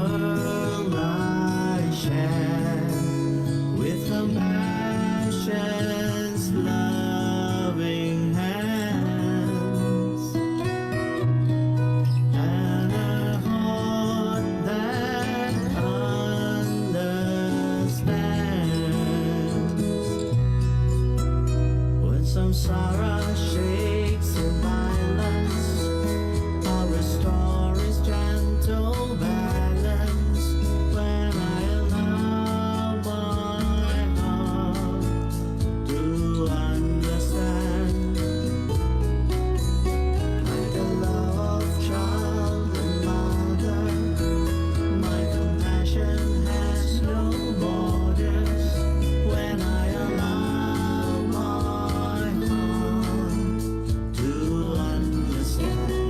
world I share with compassion's loving hands, and a heart that understands. When samsara shakes in violence, I'll restore its gentle balance. When I allow my heart to understand, like the love of child and mother, my compassion has no borders. When I allow my heart to understand,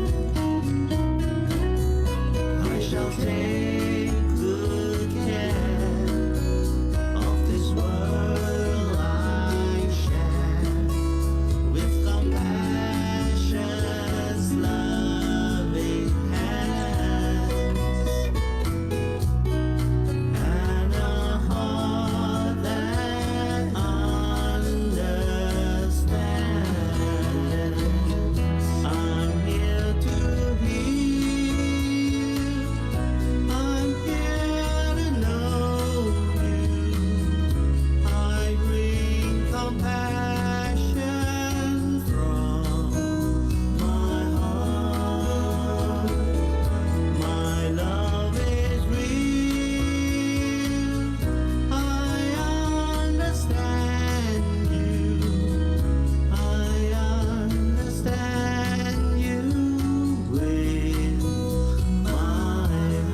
I shall take good care of this world I share with compassion's loving hands, and a heart that understands. I'm here to heal, I'm here to know you. I bring compassion from my heart. My love is real, I understand you. I understand you with my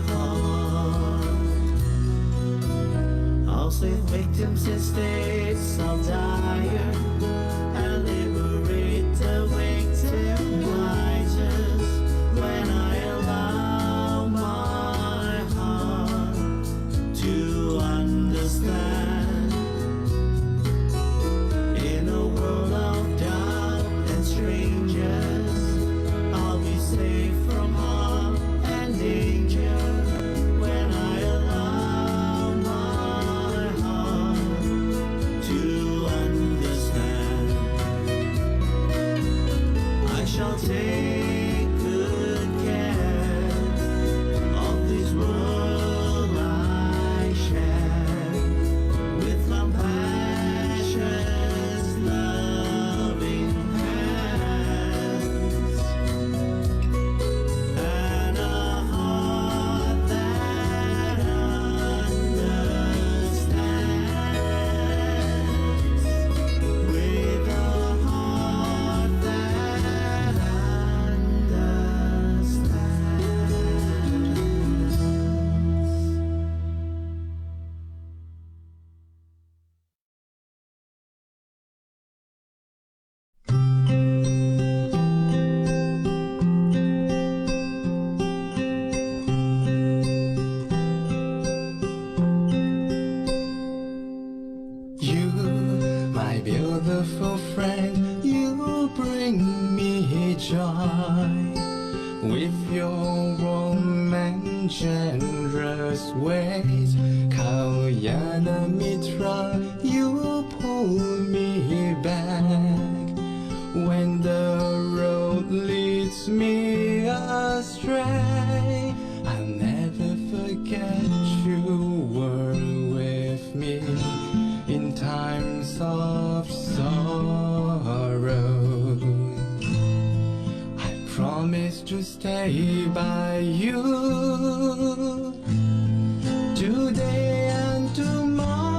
heart. I'll save victims in states of dire and liberate the victimizers. When I allow my heart to understand, in a world of doubt and strangers, I'll be safe from harm and danger. When I allow my heart to understand, I shall take good care of this world I share with compassion's loving hands, and a heart that understands, with a heart that You, my beautiful friend, you bring me joy with your warm and generous ways. Kalyana Mitra, you pull me back when the road leads me astray. I'll never forget you were with me in times of sorrow. I promise to stay by you today and tomorrow.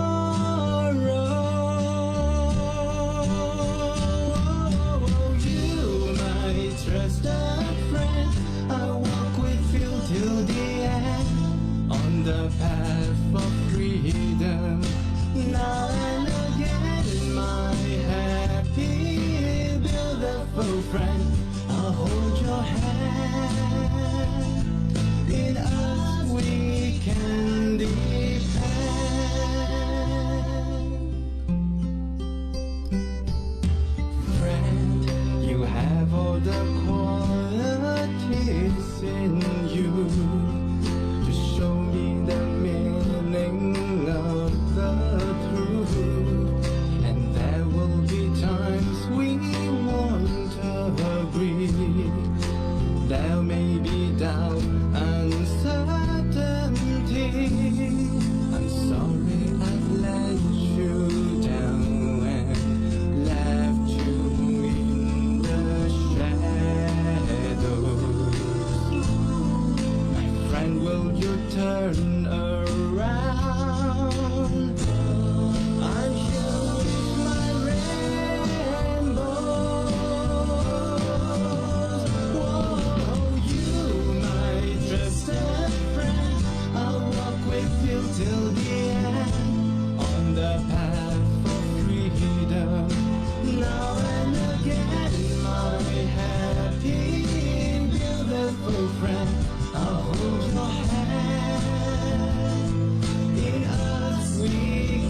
You, my trusted friend, I walk with you till the end on the path of freedom. Now and again, my happy, beautiful friend, I'll hold your hand. In us we can depend. Friend, you have all the qualities in you to show me turn around. I'm showing my rainbows. Whoa, you, my trusted friend, I'll walk with you till the end on the path for freedom. Now and again, my happy, beautiful friend, I'll hold your hand. In us we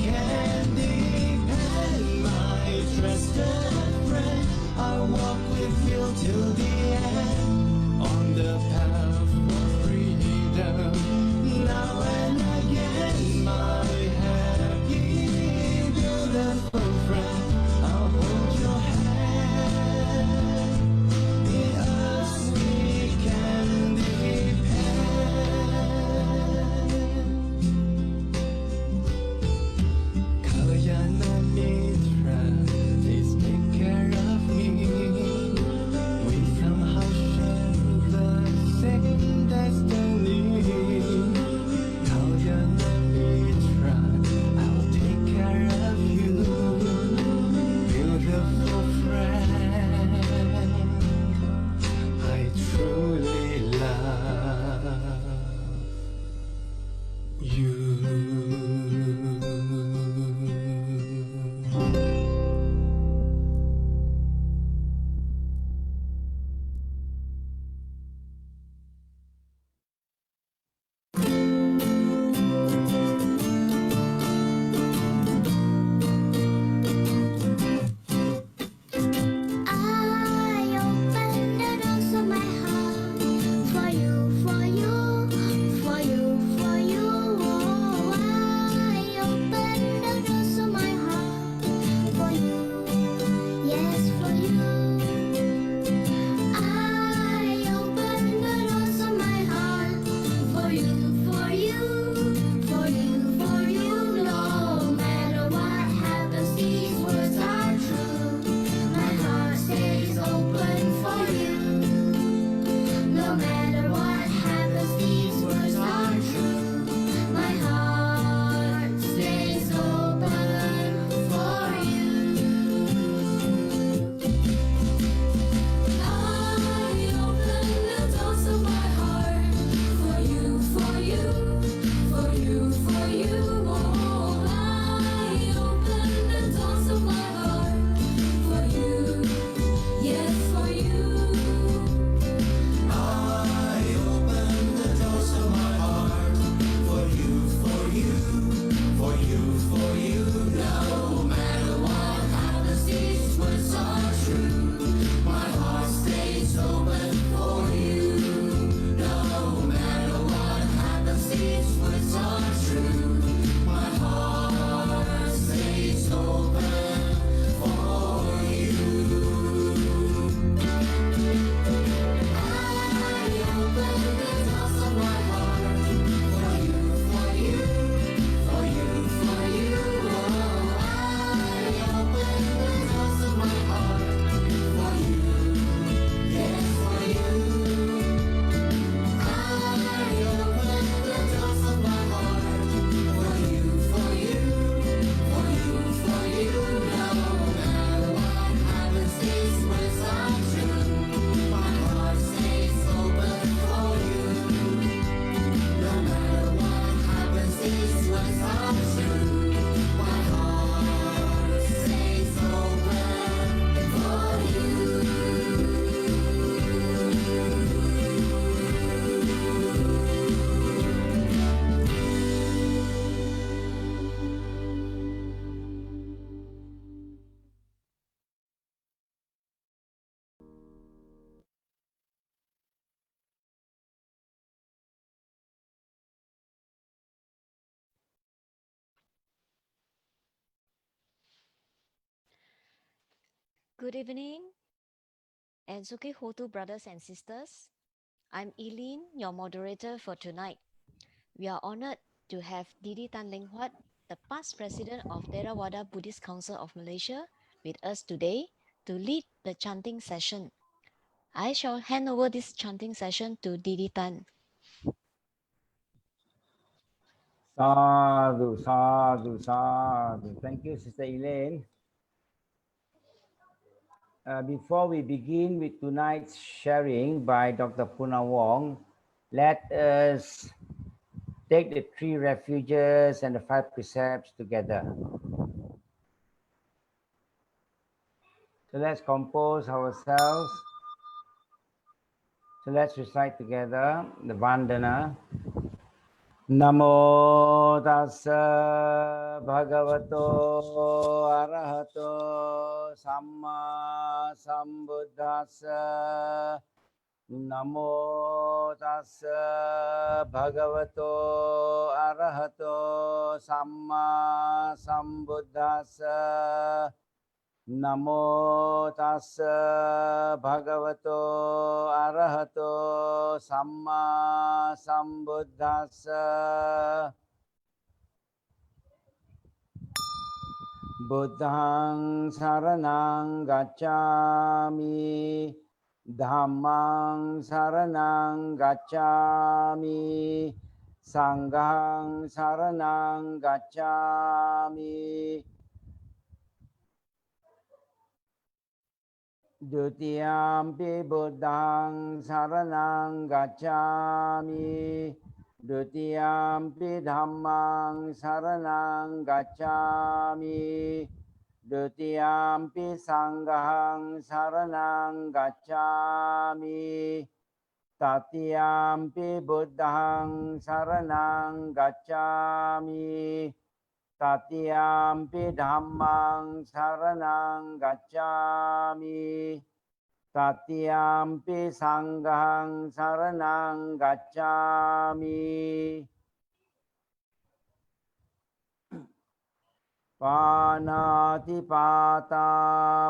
can depend, my trusted friend. I'll walk with you till the end on the path for freedom. Now and again, my happy, beautiful friend, I'll hold your hand. In us we can depend. Kalyana Mitra, please take care of me. We somehow share the same destiny. Kalyana Mitra, I'll take care of you, beautiful friend. I truly love you. I open the doors of my heart for you, for you, for you, for you. Oh, I open the doors of my heart for you, yes, for you. I open the doors of my heart for you, for you, for you, for you. No matter what happens, these words are true. My heart stays open for you. No matter what happens, these words are true. My heart stays open for you. I open the doors of my heart for you, for you, for you, for you. Oh, I open the doors of my heart for you, yes, for you. I open the doors of my heart for you, for you, for you, for you. No matter what happens, these words are true. My heart stays open for you. No matter what happens, these words are true. My heart stays open for you. I open the doors of my heart for you, for you, for you, for you. Oh, I open the doors of my heart for you, yes, for you. I open the doors of my heart for you, for you, for you, for you. No matter what happens, these words are true. My heart stays open for you. No matter what happens, these words are true. My heart stays open for you. Good evening, Enzuki Hotu brothers and sisters. I'm Eileen, your moderator for tonight. We are honored to have Didi Tan Leng Huat, the past president of Theravada Buddhist Council of Malaysia, with us today to lead the chanting session. I shall hand over this chanting session to Didi Tan. Sadhu, sadhu, sadhu. Thank you, Sister Elaine. Before we begin with tonight's sharing by Dr. Punna Wong, let us take the three refuges and the five precepts together. So let's compose ourselves. So let's recite together the Vandana. Namo tassa bhagavato arahato samma sambuddhassa. Namo tassa bhagavato arahato samma sambuddhassa. Namo tassa bhagavato arahato samma sambuddhassa. Buddhang saranang gacchami. Dhammang saranang gacchami. Sanghang saranang gacchami. Dutiyampi buddhang saranang gacchami. Dutiyampi dhammang saranang gacchami. Dutiyampi sanghang saranang gacchami. Tatiyampi buddhang saranang gacchami. Tatiyampi dhammang saranang gacchami. Tatiyampi sanghang saranang gacchami. Panatipata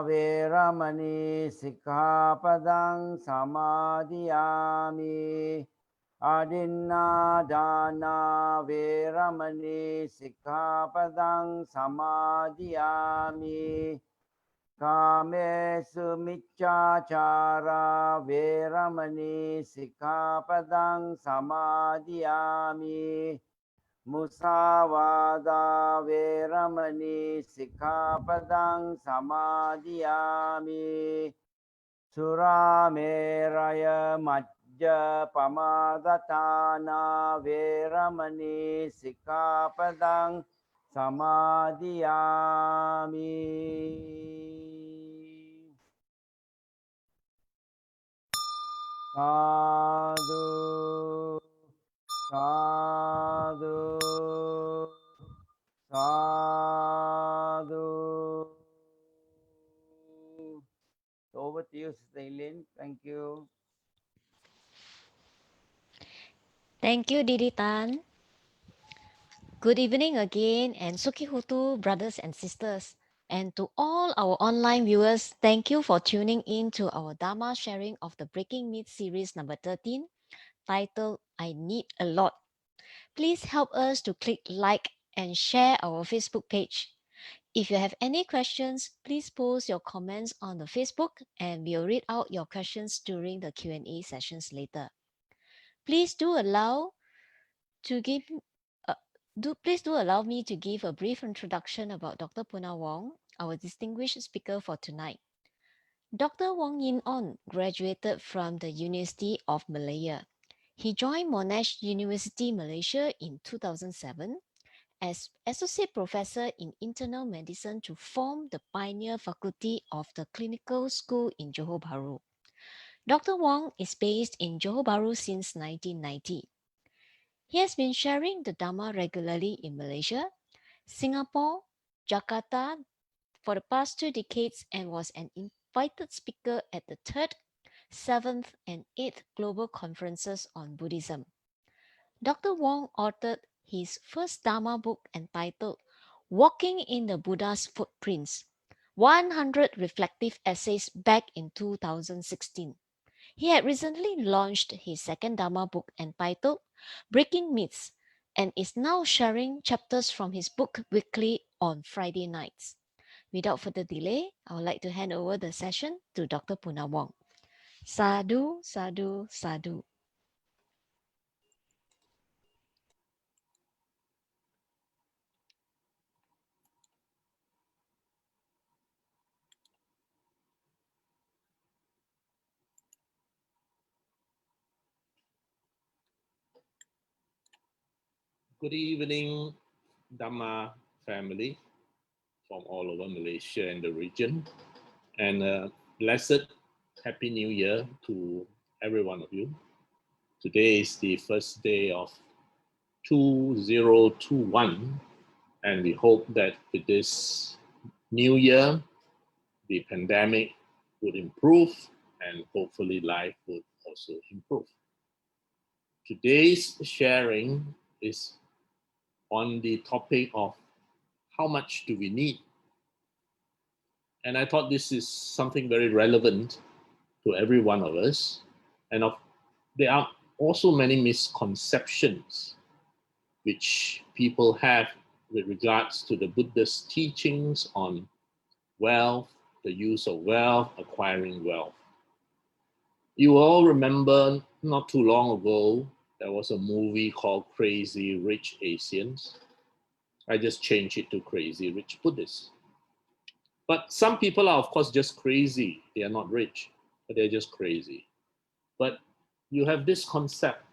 veramani sikkhapadang samadhiyami. Adinadana veramani sikkhapadang samadhiyami. Kamesu miccachara veramani sikkhapadang samadhiyami. Musavada veramani sikkhapadang samadhiyami. Surameraya majja pamadatana veramani sikkhapadang samadhiyami. Sadhu, sadhu, sadhu. So over to you, Sister Eileen. Thank you. Thank you, Didi Tan. Good evening again, and Sukihutu brothers and sisters. And to all our online viewers, thank you for tuning in to our Dharma sharing of the Breaking Myth series number 13, titled I Need a Lot. Please help us to click like and share our Facebook page. If you have any questions, please post your comments on the Facebook and we'll read out your questions during the Q&A sessions later. Please do allow me to give a brief introduction about Dr. Punna Wong, our distinguished speaker for tonight. Dr. Wong Yin On graduated from the University of Malaya. He joined Monash University, Malaysia in 2007 as Associate Professor in Internal Medicine to form the pioneer faculty of the Clinical School in Johor Bahru. Dr. Wong is based in Johor Bahru since 1990. He has been sharing the Dharma regularly in Malaysia, Singapore, Jakarta for the past 2 decades and was an invited speaker at the 3rd, 7th, and 8th global conferences on Buddhism. Dr. Wong authored his first Dharma book entitled Walking in the Buddha's Footprints, 100 Reflective Essays back in 2016. He had recently launched his second Dharma book entitled Breaking Myths and is now sharing chapters from his book weekly on Friday nights. Without further delay, I would like to hand over the session to Dr. Punna Wong. Sadhu, sadhu, sadhu. Good evening, Dhamma family from all over Malaysia and the region. And blessed Happy New Year to every one of you. Today is the first day of 2021, and we hope that with this new year, the pandemic would improve and hopefully life would also improve. Today's sharing is on the topic of how much do we need? And I thought this is something very relevant to every one of us. And there are also many misconceptions which people have with regards to the Buddhist teachings on wealth, the use of wealth, acquiring wealth. You all remember not too long ago, there was a movie called Crazy Rich Asians. I just changed it to Crazy Rich Buddhists. But some people are, of course, just crazy. They are not rich, but they're just crazy. But you have this concept.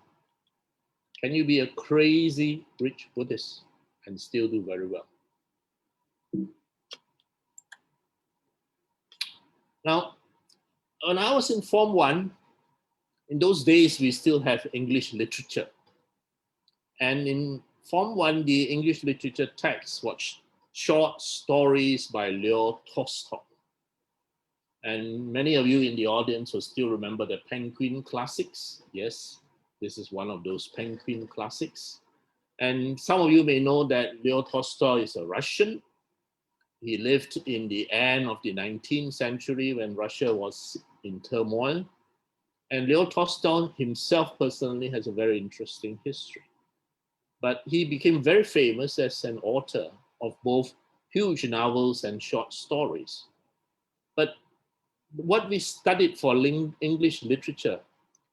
Can you be a crazy rich Buddhist and still do very well? Now, when I was in Form 1, in those days, we still have English literature. And in Form 1, the English literature text was short stories by Leo Tolstoy. And many of you in the audience will still remember the Penguin classics. Yes, this is one of those Penguin classics. And some of you may know that Leo Tolstoy is a Russian. He lived in the end of the 19th century when Russia was in turmoil. And Leo Tolstoy himself personally has a very interesting history. But he became very famous as an author of both huge novels and short stories. But what we studied for English literature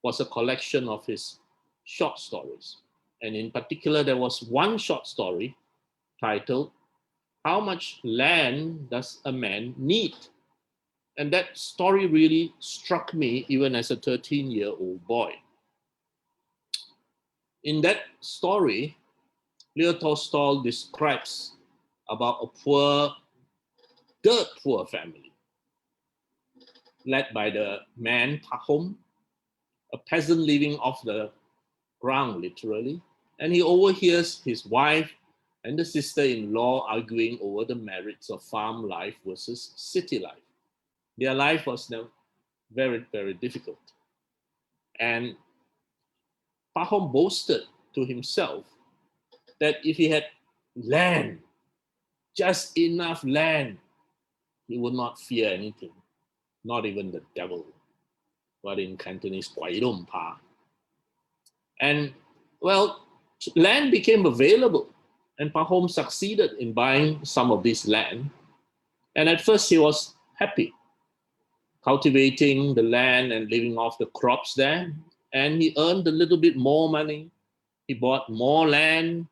was a collection of his short stories. And in particular, there was one short story titled, How Much Land Does a Man Need? And that story really struck me even as a 13-year-old boy. In that story, Leo Tolstoy describes about a poor, dirt poor family led by the man Pahom, a peasant living off the ground, literally. And he overhears his wife and the sister-in-law arguing over the merits of farm life versus city life. Their life was now very, very difficult. And Pahom boasted to himself that if he had land, just enough land, he would not fear anything, not even the devil, what in Cantonese, "Kwai Dong Pa." And well, land became available, and Pahom succeeded in buying some of this land. And at first, he was happy, cultivating the land and living off the crops there. And he earned a little bit more money. He bought more land.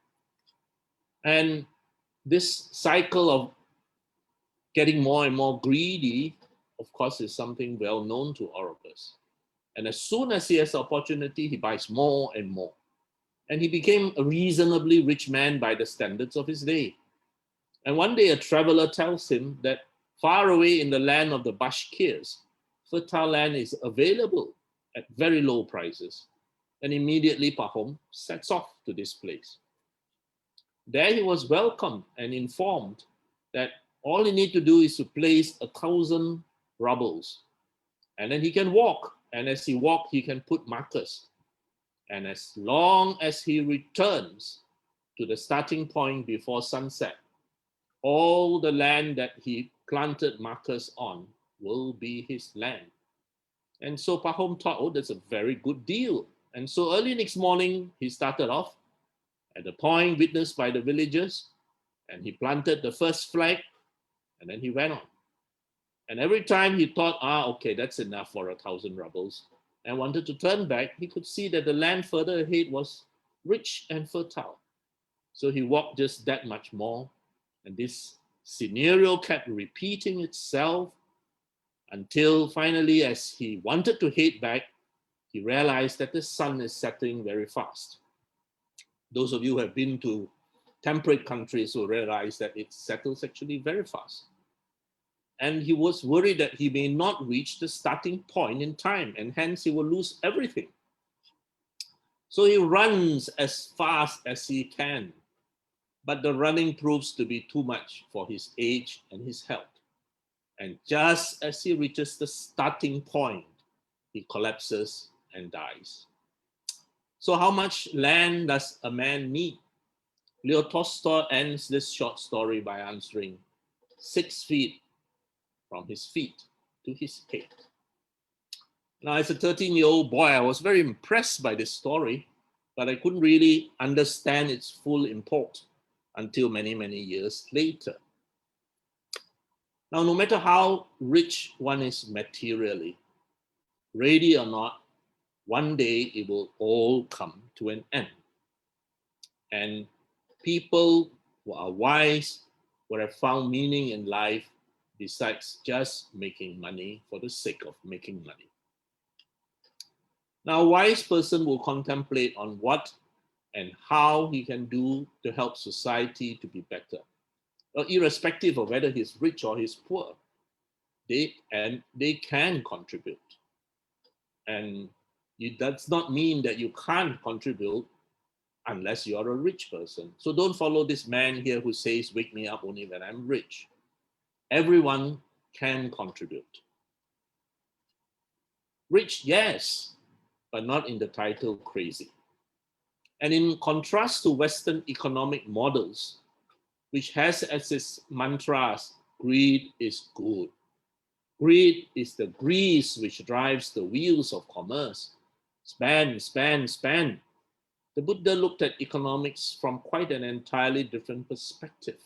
And this cycle of getting more and more greedy, of course, is something well known to all of us. And as soon as he has the opportunity, he buys more and more. And he became a reasonably rich man by the standards of his day. And one day a traveler tells him that far away in the land of the Bashkirs, fertile land is available at very low prices. And immediately Pahom sets off to this place. There he was welcomed and informed that all he needs to do is to place 1,000 rubles. And then he can walk. And as he walks, he can put markers. And as long as he returns to the starting point before sunset, all the land that he planted markers on will be his land. And so Pahom thought, oh, that's a very good deal. And so early next morning, he started off at the point witnessed by the villagers, and he planted the first flag, and then he went on. And every time he thought, okay, that's enough for 1,000 rubles, and wanted to turn back, he could see that the land further ahead was rich and fertile. So he walked just that much more, and this scenario kept repeating itself until finally, as he wanted to head back, he realized that the sun is setting very fast. Those of you who have been to temperate countries will realize that it settles actually very fast. And he was worried that he may not reach the starting point in time, and hence he will lose everything. So he runs as fast as he can, but the running proves to be too much for his age and his health. And just as he reaches the starting point, he collapses and dies. So how much land does a man need? Leo Tolstoy ends this short story by answering, 6 feet from his feet to his head. Now, as a 13-year-old boy, I was very impressed by this story, but I couldn't really understand its full import until many, many years later. Now, no matter how rich one is materially, ready or not, one day it will all come to an end. And people who are wise will have found meaning in life besides just making money for the sake of making money. Now, a wise person will contemplate on what and how he can do to help society to be better. Well, irrespective of whether he's rich or he's poor, they can contribute. And it does not mean that you can't contribute unless you are a rich person. So don't follow this man here who says, wake me up only when I'm rich. Everyone can contribute. Rich, yes, but not in the title crazy. And in contrast to Western economic models, which has as its mantras, greed is good. Greed is the grease which drives the wheels of commerce. Spend, spend, spend. The Buddha looked at economics from quite an entirely different perspective.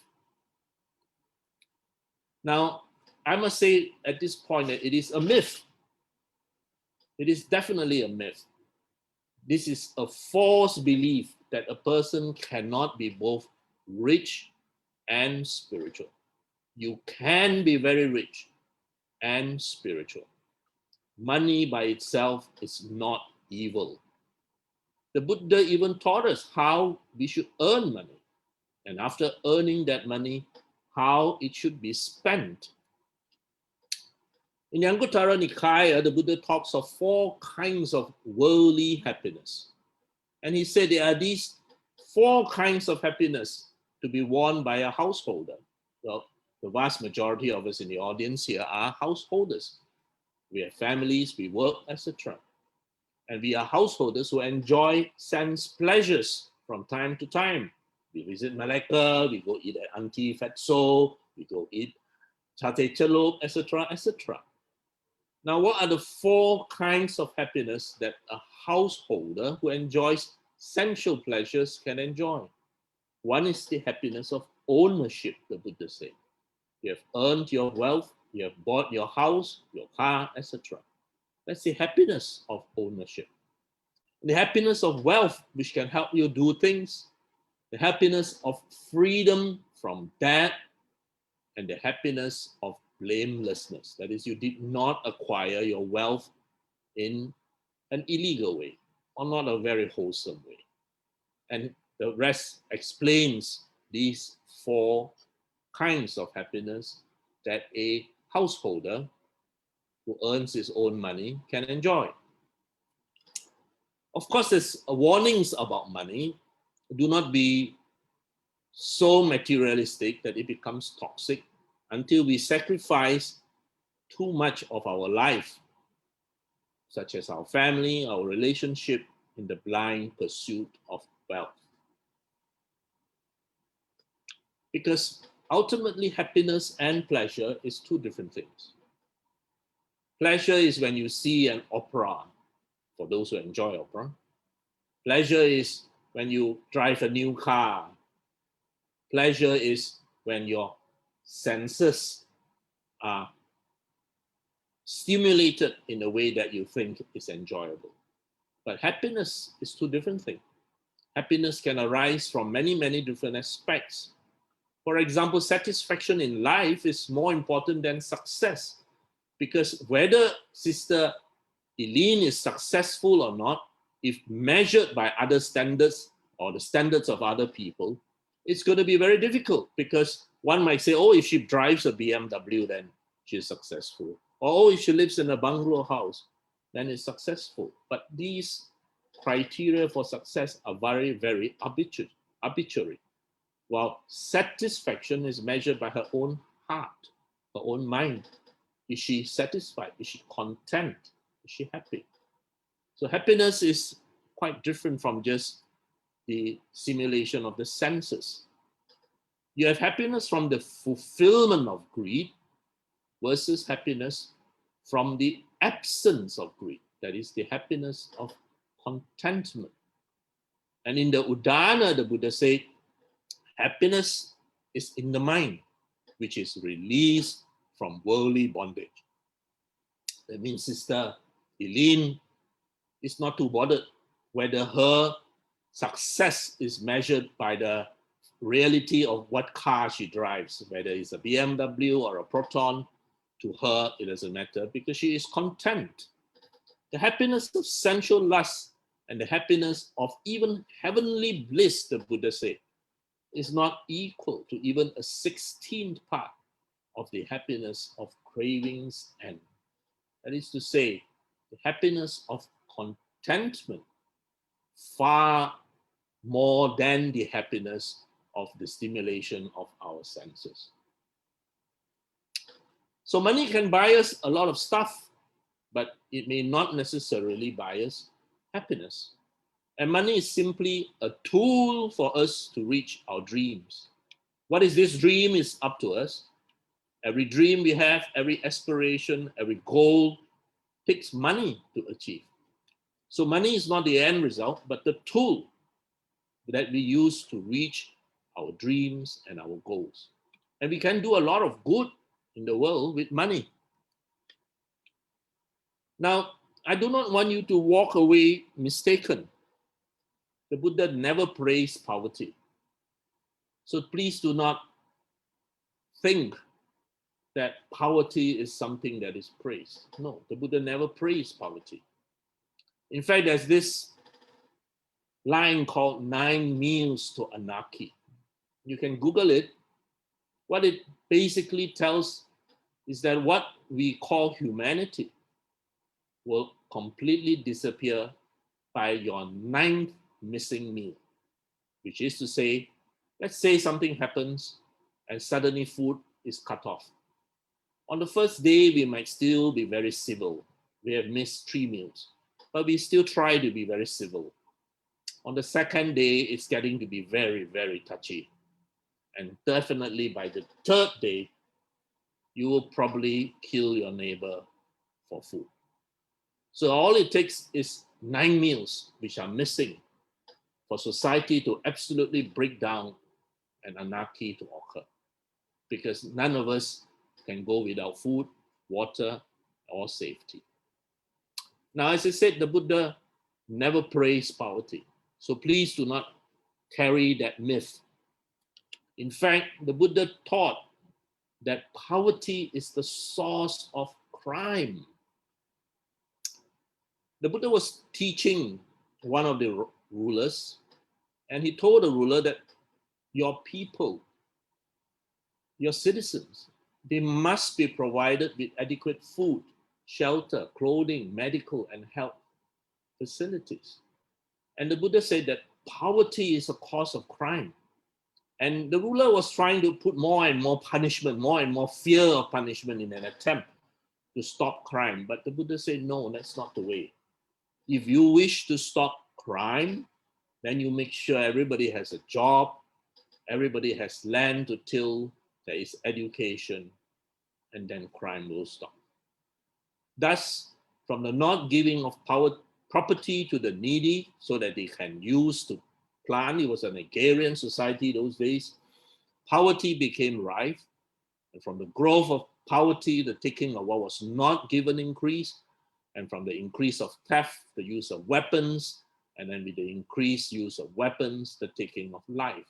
Now, I must say at this point that it is a myth. It is definitely a myth. This is a false belief that a person cannot be both rich and spiritual. You can be very rich and spiritual. Money by itself is not evil. The Buddha even taught us how we should earn money, and after earning that money, how it should be spent. In the Anguttara Nikaya, the Buddha talks of 4 kinds of worldly happiness. And he said there are these 4 kinds of happiness to be won by a householder. Well, the vast majority of us in the audience here are householders. We have families, we work, etc. And we are householders who enjoy sense pleasures from time to time. We visit Malacca, we go eat at Auntie Fatso, we go eat Chate Celup, etc., etc. Now, what are the 4 kinds of happiness that a householder who enjoys sensual pleasures can enjoy? One is the happiness of ownership, the Buddha said. You have earned your wealth, you have bought your house, your car, etc. That's the happiness of ownership. The happiness of wealth, which can help you do things. The happiness of freedom from debt. And the happiness of blamelessness. That is, you did not acquire your wealth in an illegal way or not a very wholesome way. And the rest explains these 4 kinds of happiness that a householder who earns his own money can enjoy. Of course, there's warnings about money. Do not be so materialistic that it becomes toxic until we sacrifice too much of our life, such as our family, our relationship, in the blind pursuit of wealth. Because ultimately, happiness and pleasure is 2 different things. Pleasure is when you see an opera, for those who enjoy opera. Pleasure is when you drive a new car. Pleasure is when your senses are stimulated in a way that you think is enjoyable. But happiness is 2 different things. Happiness can arise from many, many different aspects. For example, satisfaction in life is more important than success, because whether Sister Eileen is successful or not, if measured by other standards, or the standards of other people, it's going to be very difficult, because one might say, oh, if she drives a BMW, then she's successful. Or, oh, if she lives in a bungalow house, then it's successful. But these criteria for success are very, very arbitrary. While satisfaction is measured by her own heart, her own mind. Is she satisfied? Is she content? Is she happy? So happiness is quite different from just the simulation of the senses. You have happiness from the fulfillment of greed versus happiness from the absence of greed. That is the happiness of contentment. And in the Udana, the Buddha said, happiness is in the mind, which is released from worldly bondage. That means Sister Eileen is not too bothered whether her success is measured by the reality of what car she drives, whether it's a BMW or a Proton. To her, it doesn't matter, because she is content. The happiness of sensual lust and the happiness of even heavenly bliss, the Buddha said, is not equal to even a 16th part of the happiness of cravings and, that is to say, the happiness of contentment far more than the happiness of the stimulation of our senses. So money can buy us a lot of stuff, but it may not necessarily buy us happiness. And money is simply a tool for us to reach our dreams. What is this dream is up to us. Every dream we have, every aspiration, every goal takes money to achieve. So money is not the end result, but the tool that we use to reach our dreams and our goals. And we can do a lot of good in the world with money. Now, I do not want you to walk away mistaken. The Buddha never praised poverty. So please do not think that poverty is something that is praised. No, the Buddha never praised poverty. In fact, there's this line called 9 Meals to Anarchy. You can Google it. What it basically tells is that what we call humanity will completely disappear by your 9th missing meal, which is to say, let's say something happens and suddenly food is cut off. On the first day, we might still be very civil. We have missed 3 meals, but we still try to be very civil. On the second day, it's getting to be very, very touchy. And definitely by the 3rd day, you will probably kill your neighbor for food. So all it takes is 9 meals, which are missing, for society to absolutely break down and anarchy to occur. Because none of us can go without food, water, or safety. Now, as I said, the Buddha never praised poverty. So please do not carry that myth. In fact, the Buddha taught that poverty is the source of crime. The Buddha was teaching one of the rulers, and he told the ruler that your people, your citizens, they must be provided with adequate food, shelter, clothing, medical, and health facilities. And the Buddha said that poverty is a cause of crime. And the ruler was trying to put more and more punishment, more and more fear of punishment in an attempt to stop crime. But the Buddha said, no, that's not the way. If you wish to stop crime, then you make sure everybody has a job, everybody has land to till, there is education, and then crime will stop. Thus, from the not giving of property to the needy so that they can use to plant, it was an agrarian society those days, poverty became rife. And from the growth of poverty, the taking of what was not given increased. And from the increase of theft, the use of weapons, and then with the increased use of weapons, the taking of life.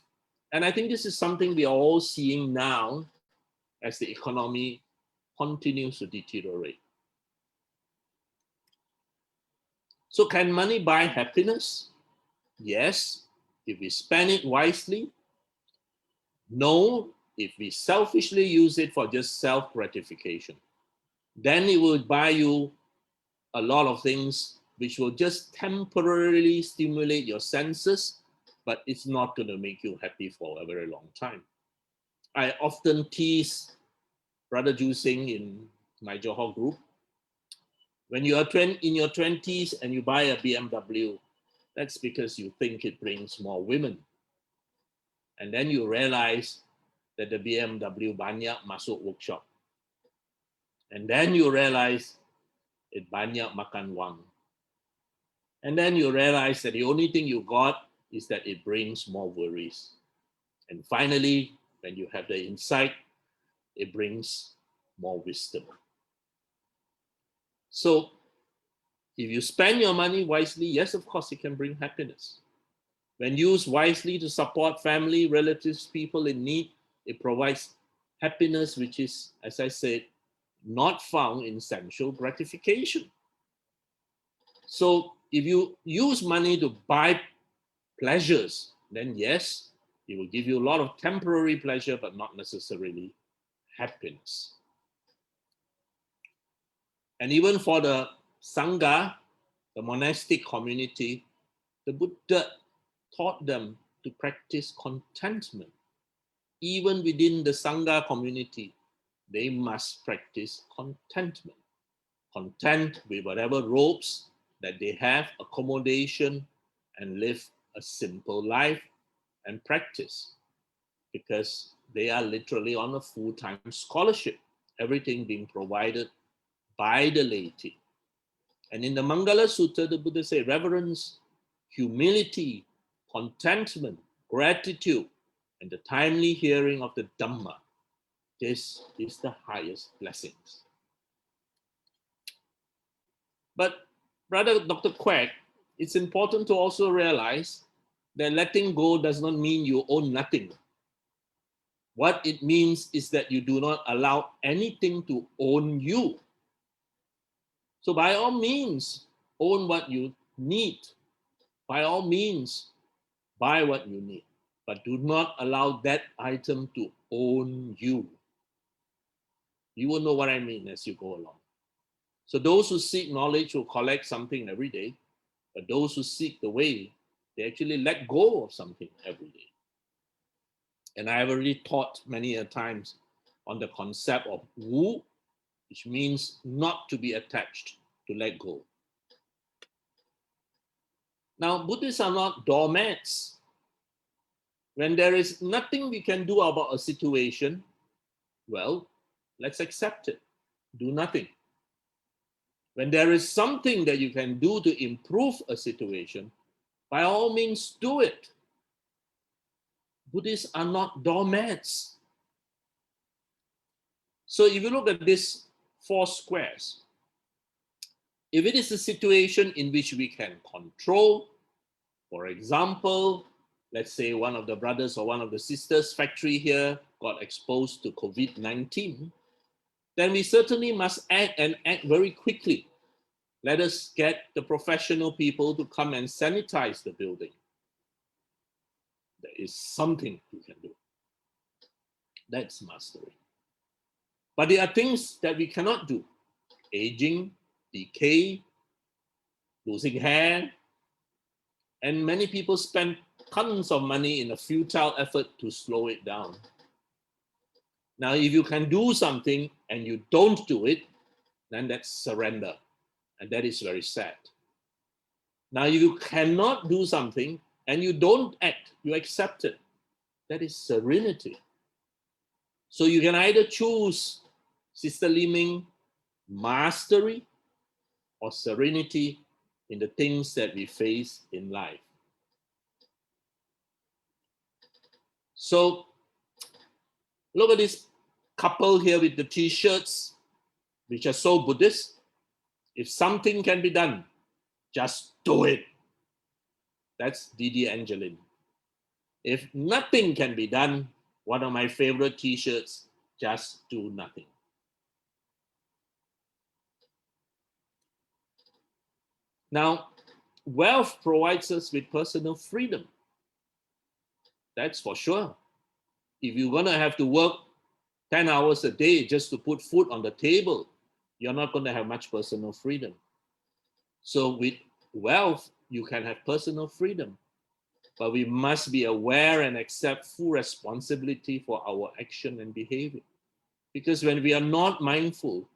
And I think this is something we are all seeing now as the economy continues to deteriorate. So can money buy happiness? Yes, if we spend it wisely. No, if we selfishly use it for just self-gratification. Then it will buy you a lot of things which will just temporarily stimulate your senses, but it's not going to make you happy for a very long time. I often tease Brother Ju Sing in my Johor group. When you are in your 20s and you buy a BMW, that's because you think it brings more women. And then you realize that the BMW banyak masuk workshop. And then you realize it banyak makan wang. And then you realize that the only thing you got is that it brings more worries. And finally, when you have the insight, it brings more wisdom. So if you spend your money wisely, yes, of course, it can bring happiness. When used wisely to support family, relatives, people in need, it provides happiness, which is, as I said, not found in sensual gratification. So if you use money to buy pleasures, then yes, it will give you a lot of temporary pleasure, but not necessarily happiness. And even for the Sangha, the monastic community, the Buddha taught them to practice contentment. Even within the Sangha community, they must practice contentment. Content with whatever robes that they have, accommodation, and live a simple life and practice, because they are literally on a full-time scholarship, everything being provided by the laity. And in the Mangala Sutta, the Buddha said reverence, humility, contentment, gratitude, and the timely hearing of the Dhamma. This is the highest blessings. But Brother Dr. Quack, it's important to also realize that letting go does not mean you own nothing. What it means is that you do not allow anything to own you. So by all means, own what you need. By all means, buy what you need. But do not allow that item to own you. You will know what I mean as you go along. So those who seek knowledge will collect something every day. But those who seek the way, they actually let go of something every day. And I have already taught many a times on the concept of wu, which means not to be attached, to let go. Now, Buddhists are not doormats. When there is nothing we can do about a situation, well, let's accept it. Do nothing. When there is something that you can do to improve a situation, by all means, do it. Buddhists are not doormats. So if you look at these 4 squares, if it is a situation in which we can control, for example, let's say one of the brothers or one of the sisters' factory here got exposed to COVID-19, then we certainly must act and act very quickly. Let us get the professional people to come and sanitize the building. There is something you can do. That's mastery. But there are things that we cannot do. Aging, decay, losing hair, and many people spend tons of money in a futile effort to slow it down. Now, if you can do something and you don't do it, then that's surrender. And that is very sad. Now, if you cannot do something and you don't act, you accept it, that is serenity. So you can either choose, Sister Liming, mastery or serenity in the things that we face in life. So look at this couple here with the t-shirts, which are so Buddhist. If something can be done, just do it. That's Didi Angeline. If nothing can be done, one of my favorite t-shirts, just do nothing. Now, wealth provides us with personal freedom. That's for sure. If you're going to have to work 10 hours a day just to put food on the table, you're not going to have much personal freedom. So with wealth, you can have personal freedom, but we must be aware and accept full responsibility for our action and behavior. Because when we are not mindful,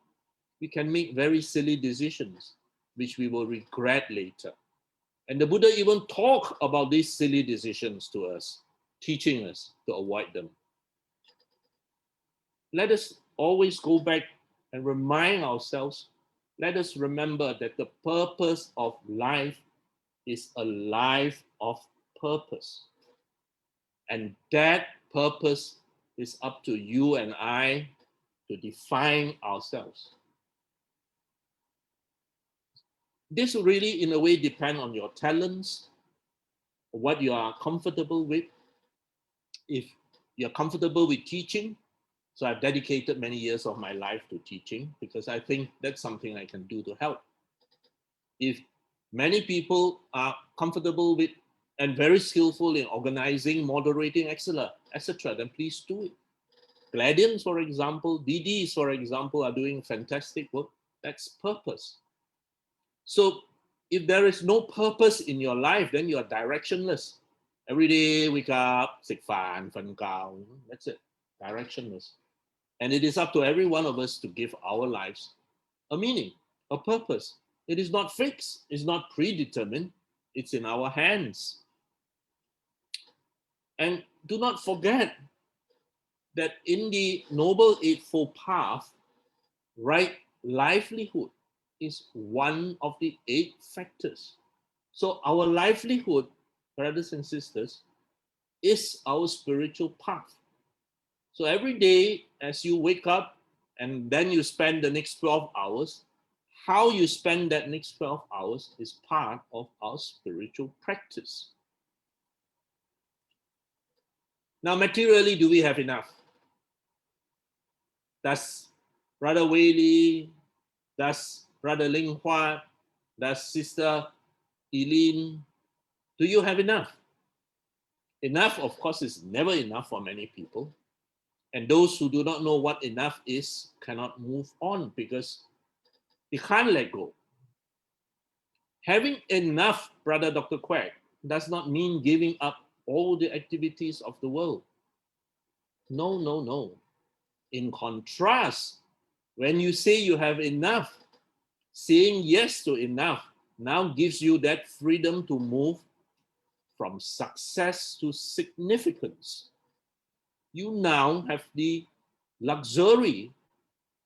we can make very silly decisions, which we will regret later. And the Buddha even talked about these silly decisions to us, teaching us to avoid them. Let us always go back and remind ourselves, let us remember that the purpose of life is a life of purpose. And that purpose is up to you and I to define ourselves. This really, in a way, depend on your talents, what you are comfortable with. If you're comfortable with teaching, so I've dedicated many years of my life to teaching because I think that's something I can do to help. If many people are comfortable with and very skillful in organizing, moderating, etc., then please do it. Gladians, for example, DDs, for example, are doing fantastic work. That's purpose. So if there is no purpose in your life, then you are directionless. Every day, wake up, 食飯, 瞓覺, that's it, directionless. And it is up to every one of us to give our lives a meaning, a purpose. It is not fixed, it's not predetermined, it's in our hands. And do not forget that in the Noble Eightfold Path, right livelihood is one of the 8 factors. So our livelihood, brothers and sisters, is our spiritual path. So every day as you wake up and then you spend the next 12 hours, how you spend that next 12 hours is part of our spiritual practice. Now, materially, do we have enough? Does Brother Whaley, does Brother Ling Hua, does Sister Eileen, do you have enough? Enough, of course, is never enough for many people. And those who do not know what enough is cannot move on because they can't let go. Having enough, Brother Dr. Quack, does not mean giving up all the activities of the world. No, no, no. In contrast, when you say you have enough, saying yes to enough now gives you that freedom to move from success to significance. You now have the luxury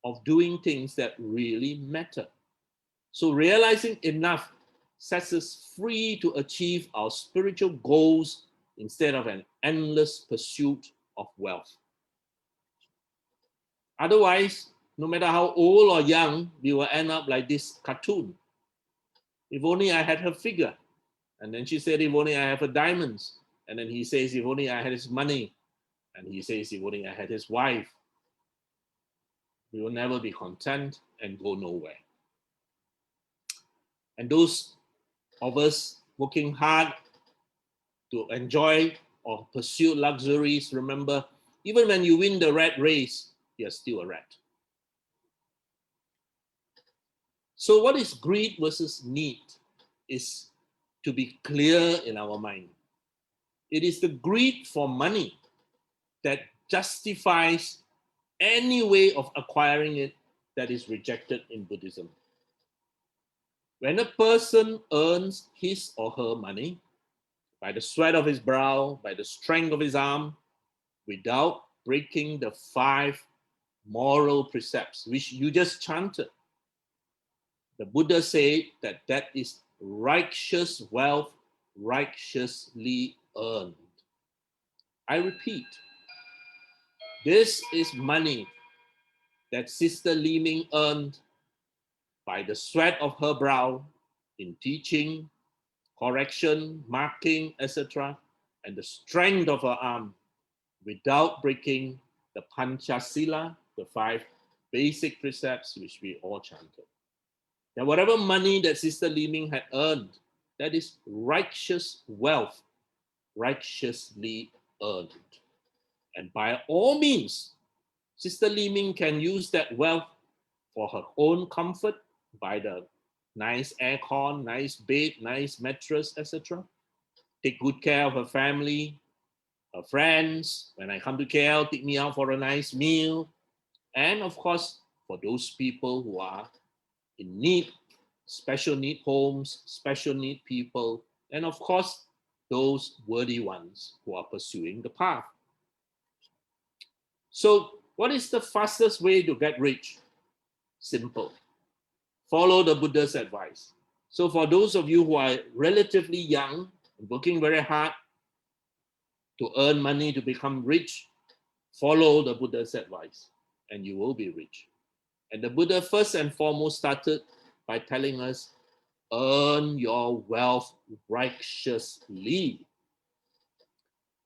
of doing things that really matter. So realizing enough sets us free to achieve our spiritual goals instead of an endless pursuit of wealth. Otherwise, no matter how old or young, we will end up like this cartoon. If only I had her figure. And then she said, if only I have her diamonds. And then he says, if only I had his money. And he says, if only I had his wife. We will never be content and go nowhere. And those of us working hard to enjoy or pursue luxuries, remember, even when you win the rat race, you're still a rat. So what is greed versus need is to be clear in our mind. It is the greed for money that justifies any way of acquiring it that is rejected in Buddhism. When a person earns his or her money by the sweat of his brow, by the strength of his arm, without breaking the 5 moral precepts, which you just chanted, the Buddha said that that is righteous wealth, righteously earned. I repeat, this is money that Sister Li Ming earned by the sweat of her brow in teaching, correction, marking, etc., and the strength of her arm without breaking the Panchasila, the 5 basic precepts which we all chanted. Now, whatever money that Sister Li Ming had earned, that is righteous wealth, righteously earned. And by all means, Sister Li Ming can use that wealth for her own comfort, buy the nice aircon, nice bed, nice mattress, etc. Take good care of her family, her friends. When I come to KL, take me out for a nice meal. And of course, for those people who are in need, special need homes, special need people, and of course, those worthy ones who are pursuing the path. So, what is the fastest way to get rich? Simple. Follow the Buddha's advice. So, for those of you who are relatively young, working very hard to earn money to become rich, follow the Buddha's advice and you will be rich. And the Buddha first and foremost started by telling us, earn your wealth righteously,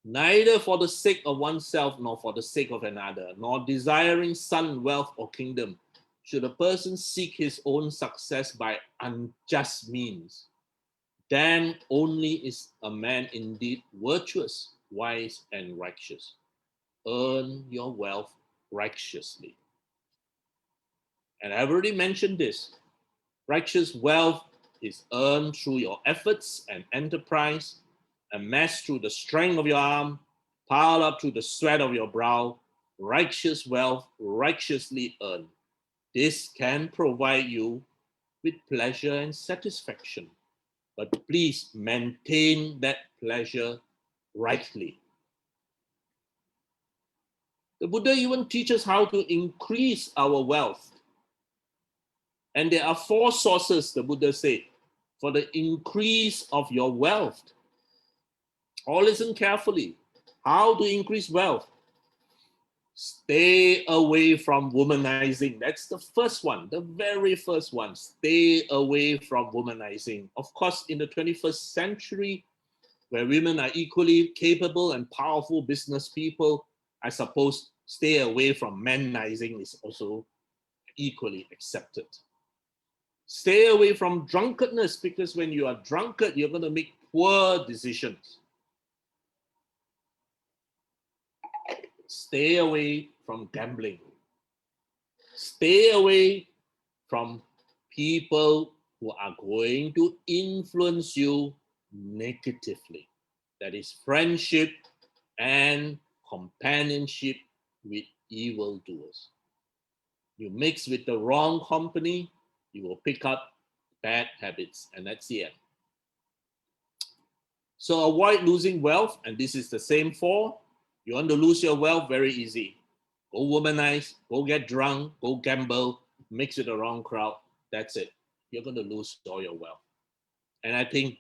neither for the sake of oneself nor for the sake of another, nor desiring sun, wealth, or kingdom, should a person seek his own success by unjust means. Then only is a man indeed virtuous, wise, and righteous. Earn your wealth righteously. And I've already mentioned this. Righteous wealth is earned through your efforts and enterprise, amassed through the strength of your arm, piled up through the sweat of your brow. Righteous wealth, righteously earned. This can provide you with pleasure and satisfaction. But please maintain that pleasure rightly. The Buddha even teaches how to increase our wealth. And there are 4 sources, the Buddha said, for the increase of your wealth. All listen carefully. How to increase wealth? Stay away from womanizing. That's the first one, the very first one. Stay away from womanizing. Of course, in the 21st century, where women are equally capable and powerful business people, I suppose stay away from manizing is also equally accepted. Stay away from drunkenness, because when you are drunkard, you're going to make poor decisions. Stay away from gambling. Stay away from people who are going to influence you negatively. That is friendship and companionship with evildoers. You mix with the wrong company, you will pick up bad habits, and that's the end. So avoid losing wealth, and this is the same for you want to lose your wealth, very easy. Go womanize, go get drunk, go gamble, mix with the wrong crowd. That's it. You're going to lose all your wealth. And I think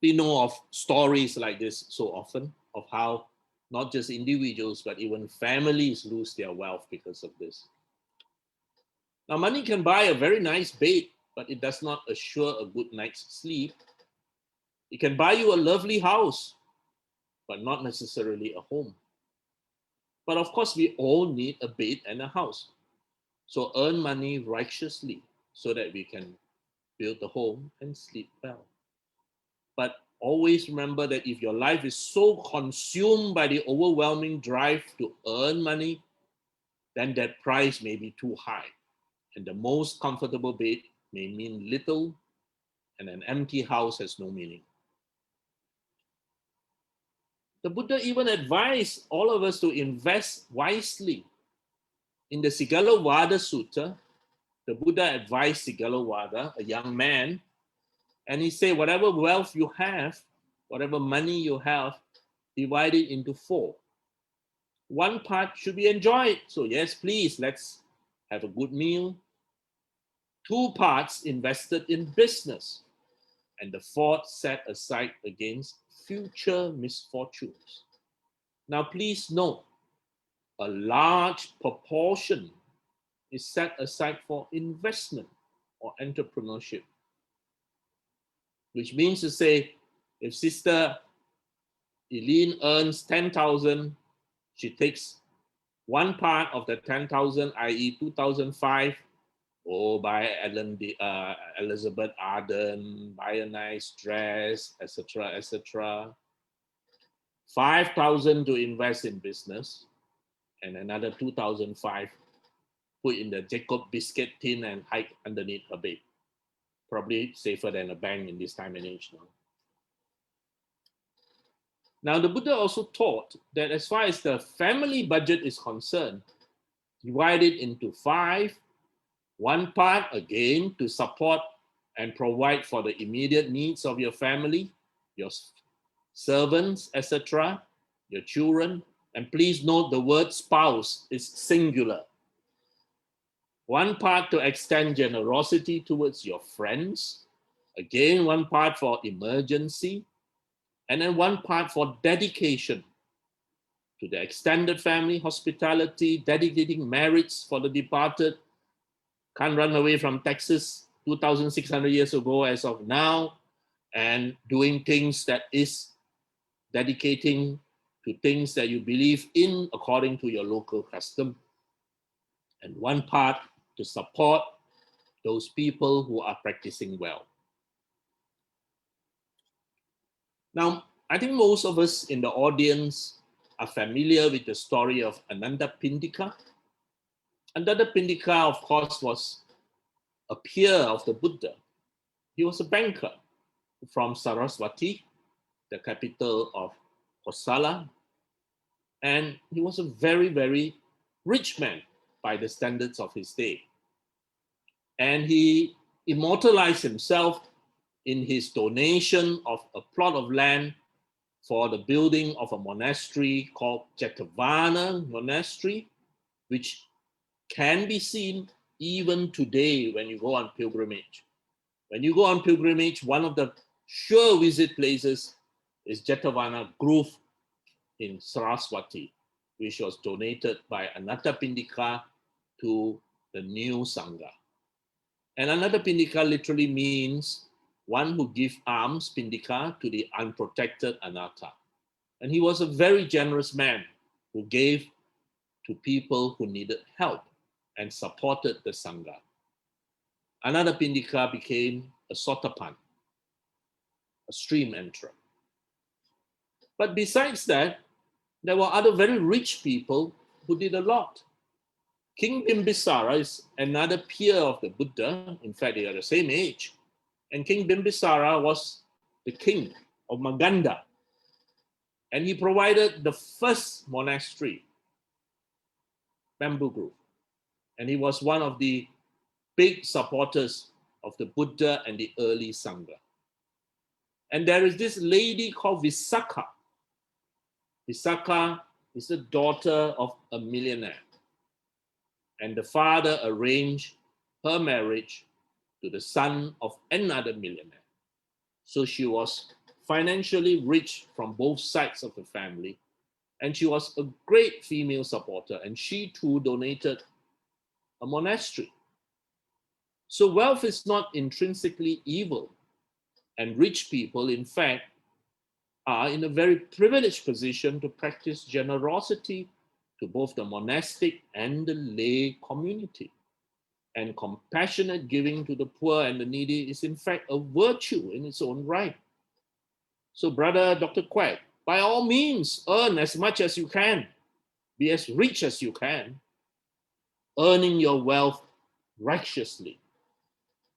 we know of stories like this so often of how not just individuals, but even families lose their wealth because of this. Now, money can buy a very nice bed, but it does not assure a good night's sleep. It can buy you a lovely house, but not necessarily a home. But of course, we all need a bed and a house. So earn money righteously so that we can build a home and sleep well. But always remember that if your life is so consumed by the overwhelming drive to earn money, then that price may be too high. And the most comfortable bed may mean little, and an empty house has no meaning. The Buddha even advised all of us to invest wisely. In the Sigalovada Sutta, the Buddha advised Sigalovada, a young man, and he said, whatever wealth you have, whatever money you have, divide it into 4. One part should be enjoyed. So yes, please, let's have a good meal. 2 parts invested in business. And the 4th set aside against future misfortunes. Now, please note, a large proportion is set aside for investment or entrepreneurship, which means to say, if Sister Eileen earns 10,000, she takes one part of the 10,000, i.e. 2,005, buy Elizabeth Arden, buy a nice dress, etc., etc. 5,000 to invest in business, and another 2,005 put in the Jacob biscuit tin and hide underneath her bed. Probably safer than a bank in this time and age now. Now, the Buddha also taught that as far as the family budget is concerned, divide it into 5. One part, again, to support and provide for the immediate needs of your family, your servants, etc., your children. And please note the word spouse is singular. One part to extend generosity towards your friends. Again, one part for emergency. And then one part for dedication to the extended family, hospitality, dedicating merits for the departed. Can't run away from Texas 2,600 years ago as of now, and doing things that is dedicating to things that you believe in according to your local custom. And one part to support those people who are practicing well. Now, I think most of us in the audience are familiar with the story of Ananda Pindika. Ananda Pindika, of course, was a peer of the Buddha. He was a banker from Saraswati, the capital of Kosala. And he was a very, very rich man by the standards of his day. And he immortalized himself in his donation of a plot of land for the building of a monastery called Jetavana Monastery, which can be seen even today when you go on pilgrimage. When you go on pilgrimage, one of the sure visit places is Jetavana Grove in Saraswati, which was donated by Ananda Pindika to the new Sangha. And Ananda Pindika literally means one who gives alms, Pindika, to the unprotected Anatta. And he was a very generous man who gave to people who needed help and supported the Sangha. Ananda Pindika became a Sotapan, a stream enterer. But besides that, there were other very rich people who did a lot. King Bimbisara is another peer of the Buddha. In fact, they are the same age. And King Bimbisara was the king of Maganda. And he provided the first monastery, Bamboo Grove. And he was one of the big supporters of the Buddha and the early Sangha. And there is this lady called Visakha. Visakha is the daughter of a millionaire. And the father arranged her marriage to the son of another millionaire. So she was financially rich from both sides of the family. And she was a great female supporter. And she too donated a monastery. So wealth is not intrinsically evil. And rich people, in fact, are in a very privileged position to practice generosity to both the monastic and the lay community. And compassionate giving to the poor and the needy is in fact a virtue in its own right. So brother Dr. Quack, by all means, earn as much as you can. Be as rich as you can. Earning your wealth righteously.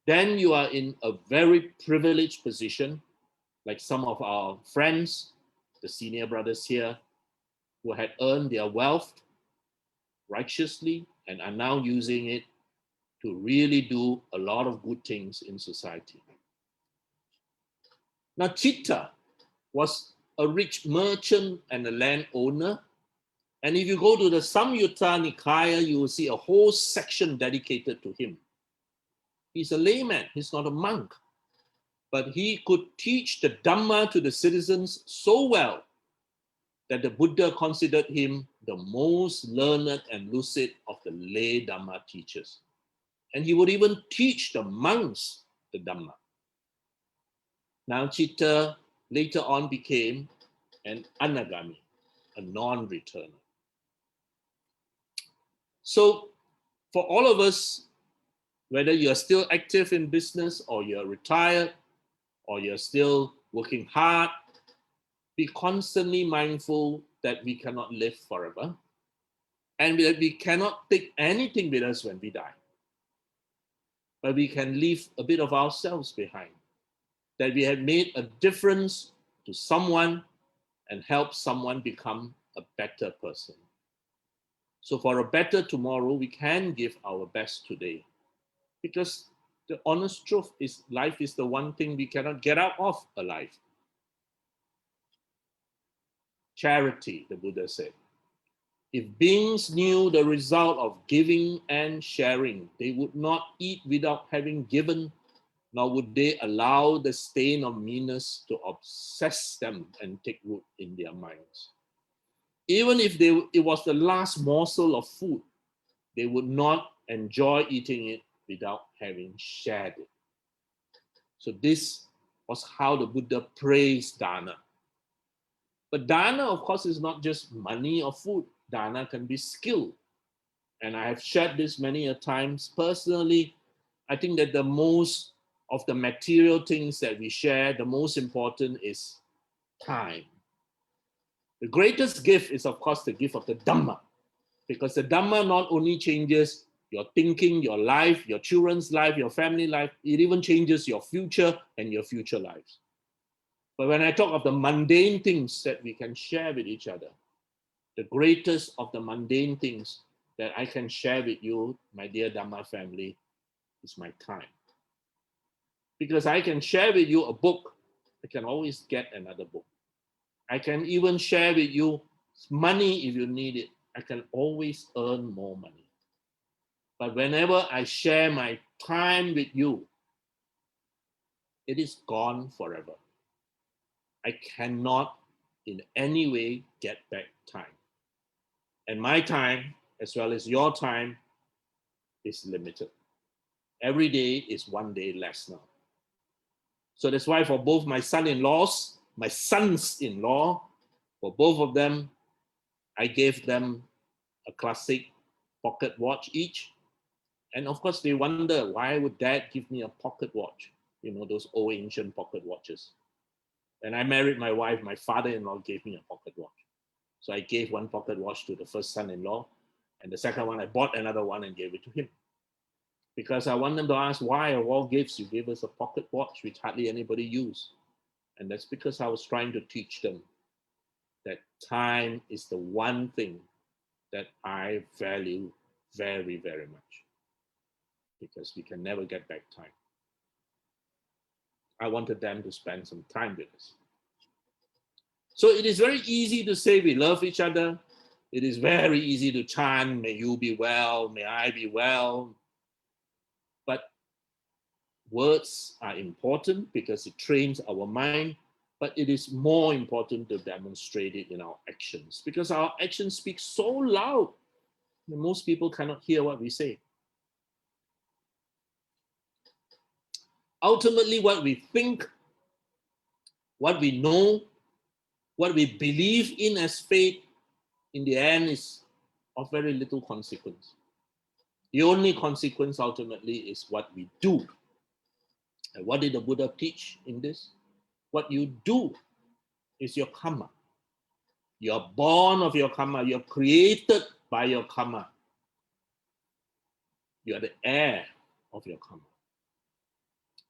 Then you are in a very privileged position, like some of our friends, the senior brothers here, who had earned their wealth righteously and are now using it to really do a lot of good things in society. Now, Chitta was a rich merchant and a landowner. And if you go to the Samyutta Nikaya, you will see a whole section dedicated to him. He's a layman, he's not a monk. But he could teach the Dhamma to the citizens so well that the Buddha considered him the most learned and lucid of the lay Dhamma teachers. And he would even teach the monks the Dhamma. Now Chitta later on became an anagami, a non-returner. So for all of us, whether you're still active in business or you're retired or you're still working hard, be constantly mindful that we cannot live forever and that we cannot take anything with us when we die. But we can leave a bit of ourselves behind, that we have made a difference to someone and help someone become a better person. So for a better tomorrow, we can give our best today. Because the honest truth is life is the one thing we cannot get out of alive. Charity, the Buddha said. If beings knew the result of giving and sharing, they would not eat without having given, nor would they allow the stain of meanness to obsess them and take root in their minds. Even if it was the last morsel of food, they would not enjoy eating it without having shared it. So this was how the Buddha praised dana. But dana, of course, is not just money or food. Dana can be skill. And I have shared this many a times. Personally, I think that the most of the material things that we share, the most important is time. The greatest gift is, of course, the gift of the Dhamma. Because the Dhamma not only changes your thinking, your life, your children's life, your family life, it even changes your future and your future lives. But when I talk of the mundane things that we can share with each other, the greatest of the mundane things that I can share with you, my dear Dhamma family, is my time. Because I can share with you a book, I can always get another book. I can even share with you money if you need it. I can always earn more money. But whenever I share my time with you, it is gone forever. I cannot in any way get back time. And my time, as well as your time, is limited. Every day is one day less now. So that's why for both my son-in-laws, my sons-in-law, for both of them, I gave them a classic pocket watch each. And of course, they wonder, why would dad give me a pocket watch? You know, those old ancient pocket watches. When I married my wife, my father-in-law gave me a pocket watch. So I gave one pocket watch to the first son-in-law, and the second one, I bought another one and gave it to him. Because I want them to ask, why of all gifts you gave us a pocket watch which hardly anybody used? And that's because I was trying to teach them that time is the one thing that I value very, very much. Because we can never get back time. I wanted them to spend some time with us. So it is very easy to say we love each other. It is very easy to chant, may you be well, may I be well. But words are important because it trains our mind, but it is more important to demonstrate it in our actions because our actions speak so loud that most people cannot hear what we say. Ultimately, what we think, what we know, what we believe in as faith, in the end is of very little consequence. The only consequence ultimately is what we do. And what did the Buddha teach in this? What you do is your karma. You're born of your karma. You're created by your karma. You are the heir of your karma.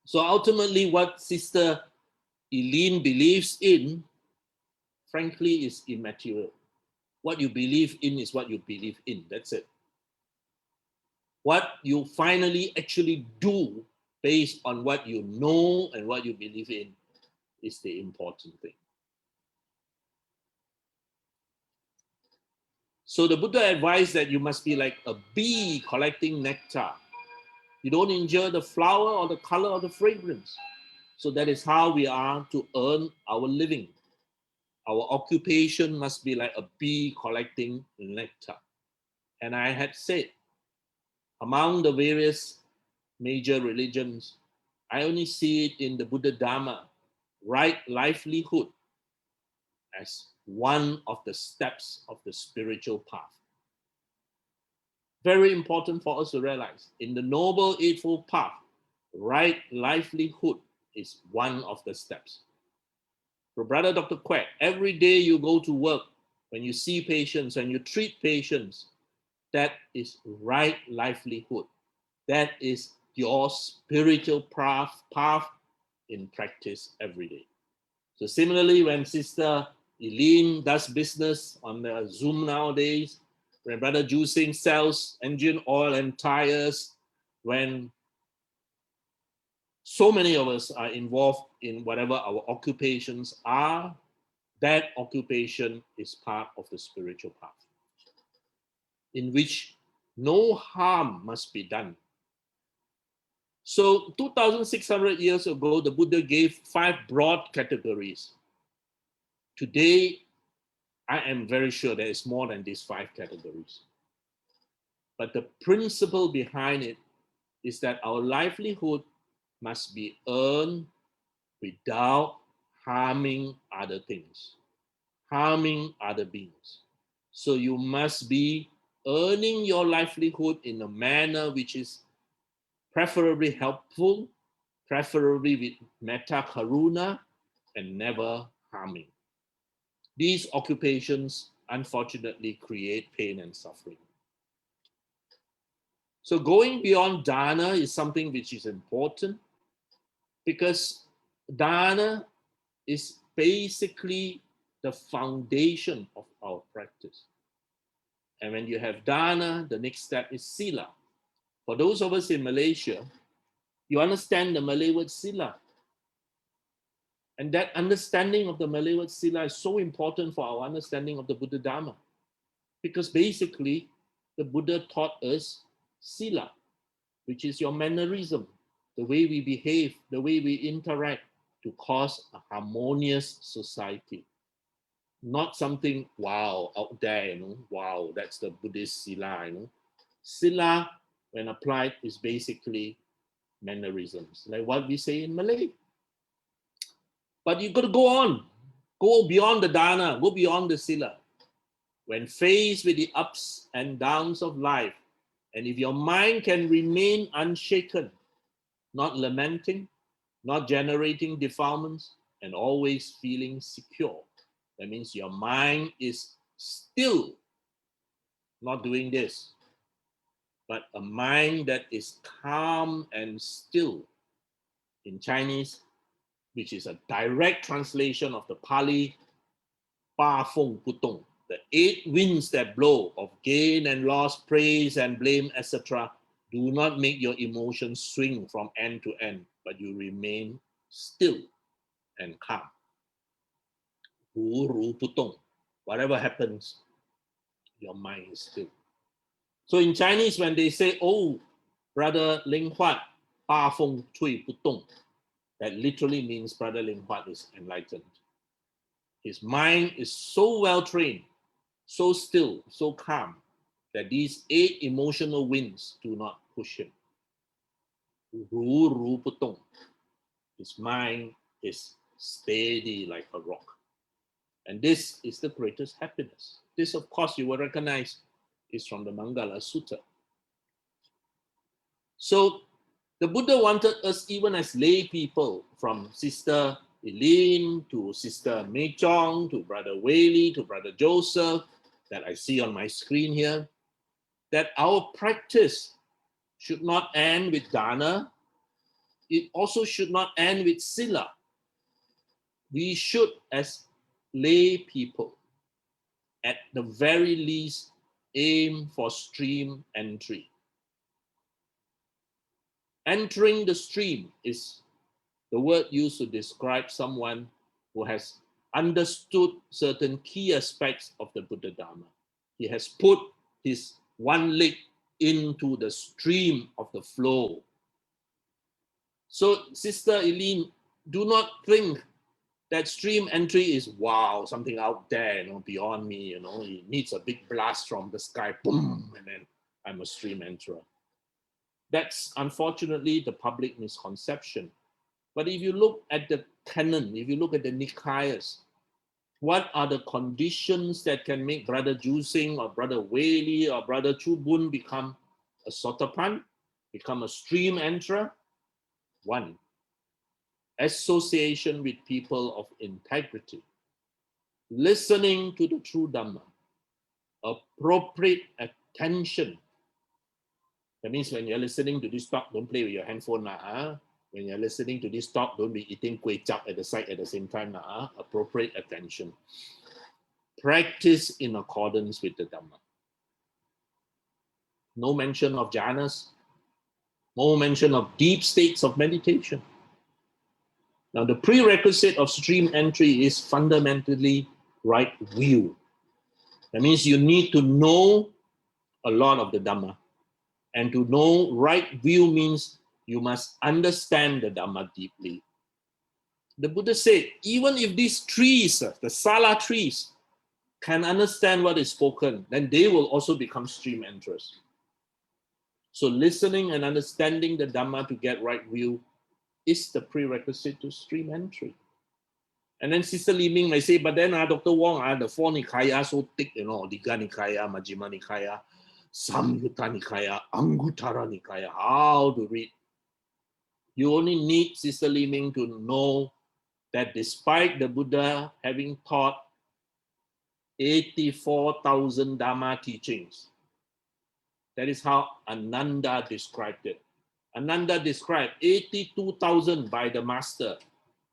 So ultimately, what Sister Eileen believes in, frankly, is immaterial. What you believe in is what you believe in. That's it. What you finally actually do based on what you know and what you believe in is the important thing. So the Buddha advised that you must be like a bee collecting nectar. You don't enjoy the flower or the color or the fragrance. So that is how we are to earn our living. Our occupation must be like a bee collecting nectar. And I had said, among the various major religions, I only see it in the Buddha Dharma, right livelihood, as one of the steps of the spiritual path. Very important for us to realize, in the Noble Eightfold Path, right livelihood is one of the steps. For Brother Dr. Quack, every day you go to work, when you see patients and you treat patients, that is right livelihood. That is your spiritual path in practice every day. So similarly, when Sister Eileen does business on the Zoom nowadays, when Brother Jusing sells engine oil and tires, when so many of us are involved in whatever our occupations are, that occupation is part of the spiritual path, in which no harm must be done. So 2,600 years ago, the Buddha gave 5 broad categories. Today, I am very sure there is more than these 5 categories. But the principle behind it is that our livelihood must be earned without harming other things, harming other beings. So you must be earning your livelihood in a manner which is preferably helpful, preferably with metta karuna, and never harming. These occupations, unfortunately, create pain and suffering. So going beyond dana is something which is important, because dana is basically the foundation of our practice. And when you have dana, the next step is sila. For those of us in Malaysia, you understand the Malay word sila. And that understanding of the Malay word sila is so important for our understanding of the Buddha Dharma. Because basically, the Buddha taught us sila, which is your mannerism, the way we behave, the way we interact to cause a harmonious society. Not something, wow, out there, wow, that's the Buddhist sila, Sila, when applied, is basically mannerisms, like what we say in Malay. But you've got to go on, go beyond the dana, go beyond the sila. When faced with the ups and downs of life, and if your mind can remain unshaken, not lamenting, not generating defilements, and always feeling secure, that means your mind is still not doing this, but a mind that is calm and still. In Chinese, which is a direct translation of the Pali, Pa Feng Putong, the 8 winds that blow of gain and loss, praise and blame, etc. Do not make your emotions swing from end to end, but you remain still and calm. Ru Ru Putong, whatever happens, your mind is still. So in Chinese, when they say, oh, Brother Ling Huat, Pa Feng Cui Putong, that literally means Brother Ling Huat is enlightened. His mind is so well trained, so still, so calm, that these 8 emotional winds do not push him. Ru Ru Putong. His mind is steady like a rock. And this is the greatest happiness. This, of course, you will recognize is from the Mangala Sutta. So the Buddha wanted us, even as lay people, from Sister Eileen to Sister Mei Chong to Brother Whaley to Brother Joseph, that I see on my screen here, that our practice should not end with dana. It also should not end with sila. We should, as lay people, at the very least, aim for stream entry. Entering the stream is the word used to describe someone who has understood certain key aspects of the Buddha Dharma. He has put his one leg into the stream of the flow. So, Sister Eileen, do not think that stream entry is, wow, something out there, beyond me, it needs a big blast from the sky, boom, and then I'm a stream enterer. That's unfortunately the public misconception. But if you look at the canon, if you look at the Nikayas, what are the conditions that can make Brother Jusing or Brother Whaley or Brother Chubun become a Sotapan, become a stream enterer? 1, association with people of integrity, listening to the true Dhamma, appropriate attention. That means when you're listening to this talk, don't play with your handphone. When you're listening to this talk, don't be eating kway chap at the side at the same time. Appropriate attention. Practice in accordance with the Dhamma. No mention of jhanas. No mention of deep states of meditation. Now, the prerequisite of stream entry is fundamentally right view. That means you need to know a lot of the Dhamma. And to know right view means you must understand the Dhamma deeply. The Buddha said, even if these trees, the sala trees, can understand what is spoken, then they will also become stream enterers. So listening and understanding the Dhamma to get right view is the prerequisite to stream entry. And then Sister Li Ming may say, but then Dr. Wong, the four Nikaya so thick, Digha Nikaya, Majjhima Nikaya, Samyutta Nikaya, Anguttara Nikaya, how to read. You only need, Sister Li Ming, to know that despite the Buddha having taught 84,000 Dhamma teachings, that is how Ananda described it. Ananda described 82,000 by the master,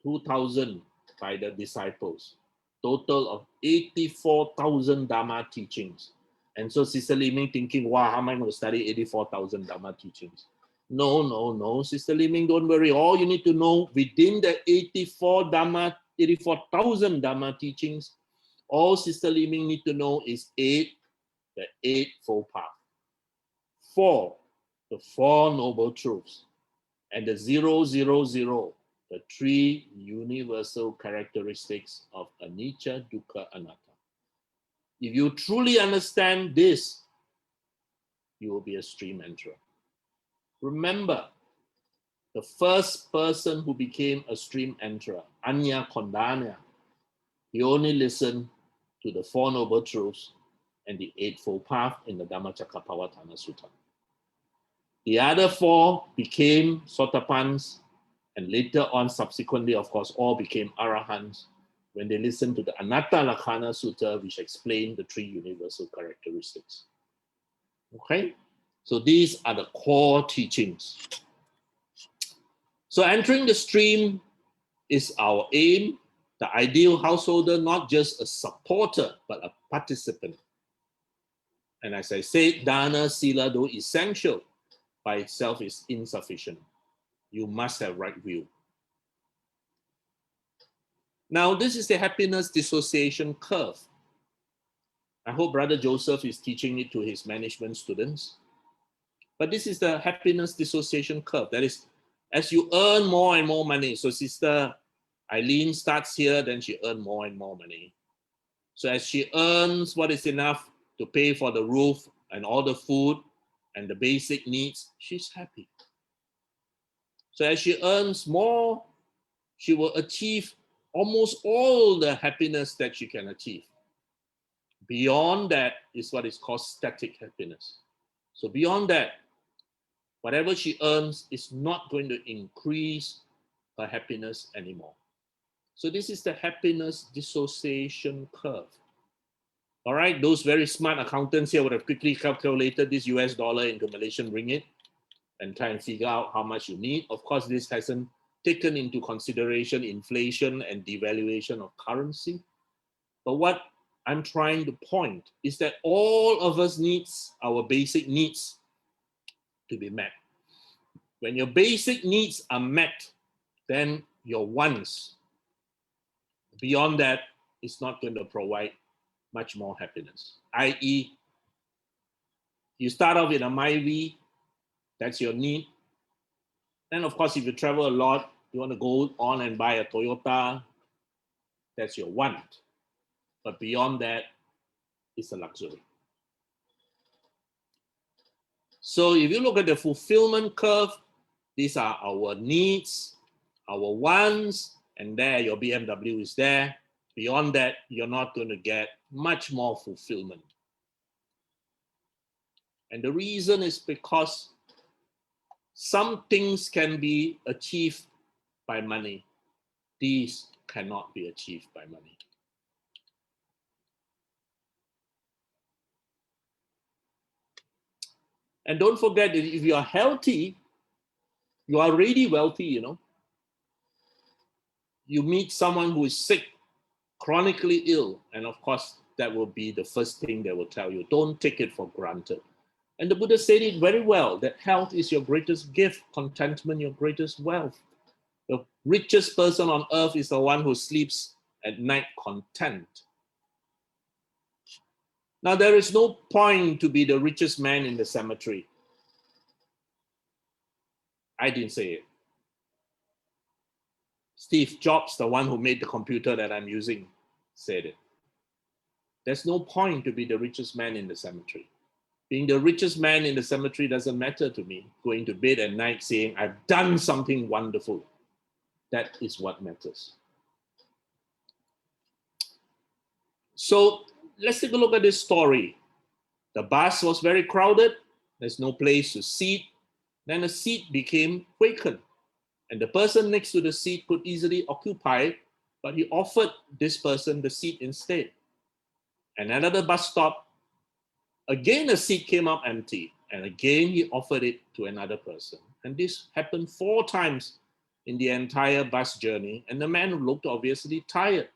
2,000 by the disciples. Total of 84,000 Dhamma teachings. And so Sister Li Ming thinking, wow, how am I going to study 84,000 Dhamma teachings? No, Sister Li Ming, don't worry. All you need to know within the 84,000 Dhamma teachings, all Sister Li Ming need to know is the Eightfold Path. 4, the Four Noble Truths. And the 000, the 3 universal characteristics of anicca, dukkha, anatta. If you truly understand this, you will be a stream enterer. Remember, the first person who became a stream enterer, Anya Kondanya, he only listened to the Four Noble Truths and the Eightfold Path in the Dhammacakkappavattana Sutta. The other 4 became Sotapans, and later on, subsequently, of course, all became Arahants when they listened to the Anatta Lakkhana Sutta, which explained the 3 universal characteristics. Okay? So these are the core teachings. So entering the stream is our aim, the ideal householder, not just a supporter, but a participant. And as I said, dana, sila, though essential, by itself is insufficient. You must have right view. Now, this is the happiness dissociation curve. I hope Brother Joseph is teaching it to his management students. But this is the happiness dissociation curve. That is, as you earn more and more money, so Sister Eileen starts here, then she earns more and more money. So as she earns what is enough to pay for the roof and all the food and the basic needs, she's happy. So as she earns more, she will achieve almost all the happiness that she can achieve. Beyond that is what is called static happiness. So beyond that, whatever she earns is not going to increase her happiness anymore. So this is the happiness dissociation curve. All right, those very smart accountants here would have quickly calculated this US dollar into Malaysian ringgit and try and figure out how much you need. Of course, this hasn't taken into consideration inflation and devaluation of currency. But what I'm trying to point is that all of us needs our basic needs to be met. When your basic needs are met, then your wants, beyond that, is not going to provide much more happiness. i.e., you start off with a Myvi, that's your need. Then, of course, if you travel a lot, you want to go on and buy a Toyota, that's your want. But beyond that, it's a luxury. So if you look at the fulfillment curve, these are our needs, our wants, and there your BMW is there. Beyond that, you're not going to get much more fulfillment. And the reason is because some things can be achieved by money, These cannot be achieved by money. And don't forget that if you are healthy, you are already wealthy, you know. You meet someone who is sick, chronically ill, and of course, that will be the first thing they will tell you. Don't take it for granted. And the Buddha said it very well, that health is your greatest gift, contentment your greatest wealth. The richest person on earth is the one who sleeps at night content. Now, there is no point to be the richest man in the cemetery. I didn't say it. Steve Jobs, the one who made the computer that I'm using, said it. There's no point to be the richest man in the cemetery. Being the richest man in the cemetery doesn't matter to me. Going to bed at night saying, I've done something wonderful. That is what matters. So let's take a look at this story. The bus was very crowded. There's no place to sit. Then the seat became vacant. And the person next to the seat could easily occupy it, but he offered this person the seat instead. And another bus stop, again a seat came up empty, and again he offered it to another person. And this happened 4 times in the entire bus journey, and the man looked obviously tired.